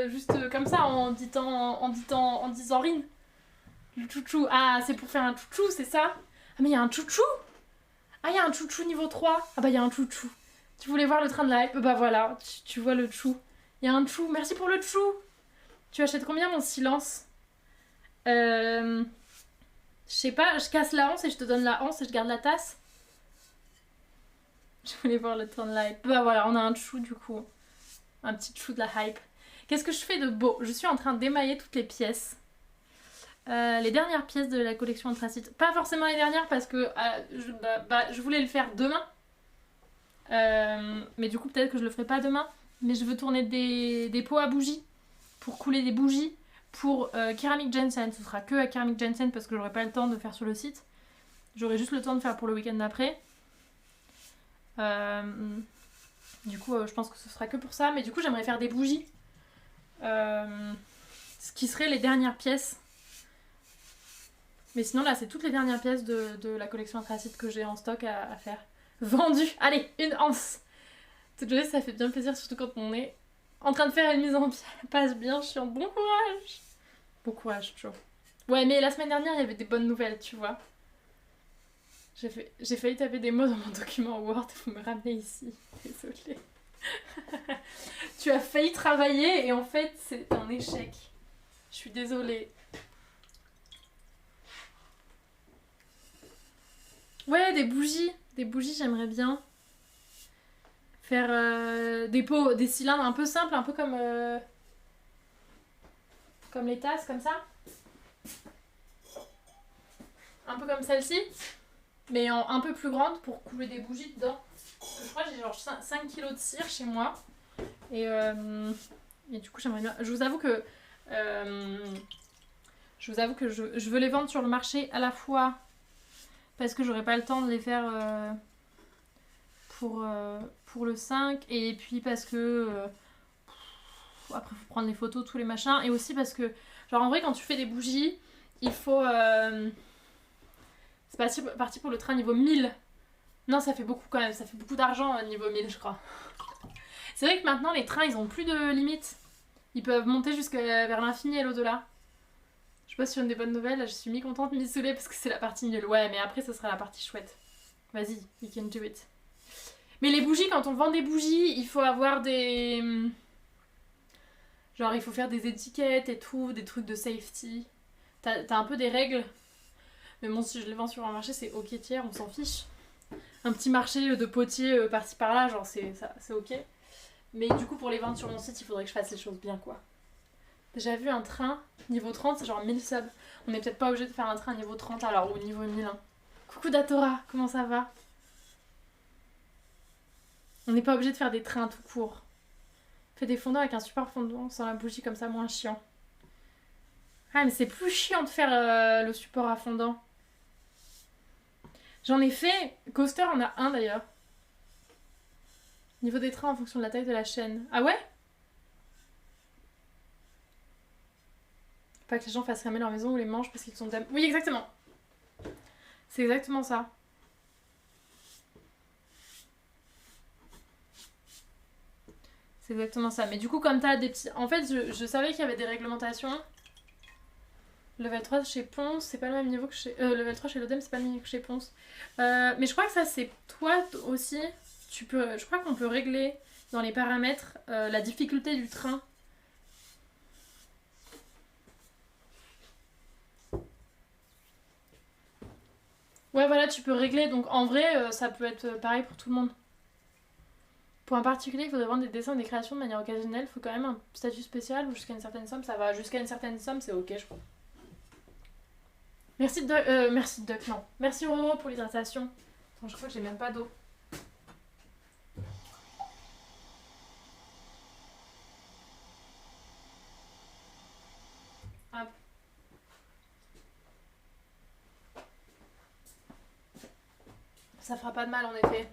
juste comme ça en disant Rine. Le chouchou. Ah, c'est pour faire un chouchou, c'est ça? Ah, mais il y a un chouchou? Ah, il y a un chouchou niveau 3. Ah, bah, il y a un chouchou. Tu voulais voir le train de la hype? Bah, voilà, tu vois le chou. Il y a un chou. Merci pour le chou. Tu achètes combien mon silence? Je sais pas, je casse la hanse et je te donne la hanse et je garde la tasse. Je voulais voir le train de la hype. Bah, voilà, on a un chou du coup. Un petit chou de la hype. Qu'est-ce que je fais de beau? Je suis en train d'émailler toutes les pièces. Les dernières pièces de la collection Anthracite. Pas forcément les dernières parce que je voulais le faire demain. Mais du coup peut-être que je le ferai pas demain. Mais je veux tourner des pots à bougies. Pour couler des bougies. Pour Keramic Jensen. Ce sera que à Keramic Jensen parce que j'aurai pas le temps de faire sur le site. J'aurai juste le temps de faire pour le week-end d'après. Du coup je pense que ce sera que pour ça. Mais du coup j'aimerais faire des bougies. Ce qui serait les dernières pièces. Mais sinon là c'est toutes les dernières pièces de la collection Anthracite que j'ai en stock à faire. Vendu. Allez, une anse. Ça fait bien plaisir surtout quand on est en train de faire une mise en passe bien chiant. Bon courage. Bon courage toujours. Ouais mais la semaine dernière il y avait des bonnes nouvelles tu vois. J'ai failli taper des mots dans mon document Word et vous me ramenez ici. Désolée. Tu as failli travailler et en fait c'est un échec. Je suis désolée. Ouais, des bougies. Des bougies, j'aimerais bien. Faire des pots, des cylindres un peu simples, un peu comme les tasses, comme ça. Un peu comme celle-ci. Mais un peu plus grande pour couler des bougies dedans. Je crois que j'ai genre 5 kilos de cire chez moi. Et du coup, j'aimerais bien... Je vous avoue que je veux les vendre sur le marché à la fois... Parce que j'aurais pas le temps de les faire pour le 5. Et puis parce que... après, faut prendre les photos, tous les machins. Et aussi parce que... Genre, en vrai, quand tu fais des bougies, il faut... c'est parti pour le train niveau 1000. Non, ça fait beaucoup quand même. Ça fait beaucoup d'argent niveau 1000, je crois. C'est vrai que maintenant, les trains, ils ont plus de limite. Ils peuvent monter jusqu'à vers l'infini et l'au-delà. Je passe sur une des bonnes nouvelles, là je suis mi-contente, mi-saoulée parce que c'est la partie nulle. Ouais, mais après ça sera la partie chouette. Vas-y, you can do it. Mais les bougies, quand on vend des bougies, il faut avoir des... Genre il faut faire des étiquettes et tout, des trucs de safety. T'as un peu des règles. Mais bon, si je les vends sur un marché, c'est ok tiers, on s'en fiche. Un petit marché de potier par-ci par-là, genre c'est ok. Mais du coup pour les vendre sur mon site, il faudrait que je fasse les choses bien quoi. J'ai vu un train niveau 30, c'est genre 1000 subs. On n'est peut-être pas obligé de faire un train niveau 30 alors, ou niveau 1000. Hein. Coucou Datora, comment ça va? On n'est pas obligé de faire des trains tout court. Fais des fondants avec un super fondant sans la bougie comme ça, moins chiant. Ah mais c'est plus chiant de faire le support à fondant. J'en ai fait, Coaster en a un d'ailleurs. Niveau des trains en fonction de la taille de la chaîne. Ah ouais? Pas que les gens fassent cramer leur maison ou les mangent parce qu'ils sont d'âme. Oui, exactement. C'est exactement ça. C'est exactement ça. Mais du coup, comme t'as des petits... En fait, je savais qu'il y avait des réglementations. Level 3 chez Ponce, c'est pas le même niveau que chez... level 3 chez l'ODEM, c'est pas le même niveau que chez Ponce. Mais je crois que ça, c'est toi aussi. Je crois qu'on peut régler dans les paramètres la difficulté du train. Ouais, voilà, tu peux régler. Donc en vrai, ça peut être pareil pour tout le monde. Pour un particulier, il faudrait vendre des dessins et des créations de manière occasionnelle. Il faut quand même un statut spécial ou jusqu'à une certaine somme, ça va. Jusqu'à une certaine somme, c'est ok, je crois. Merci merci Duck, non. Merci Roro pour l'hydratation. Attends, je crois que j'ai même pas d'eau. Hop. Ça fera pas de mal en effet.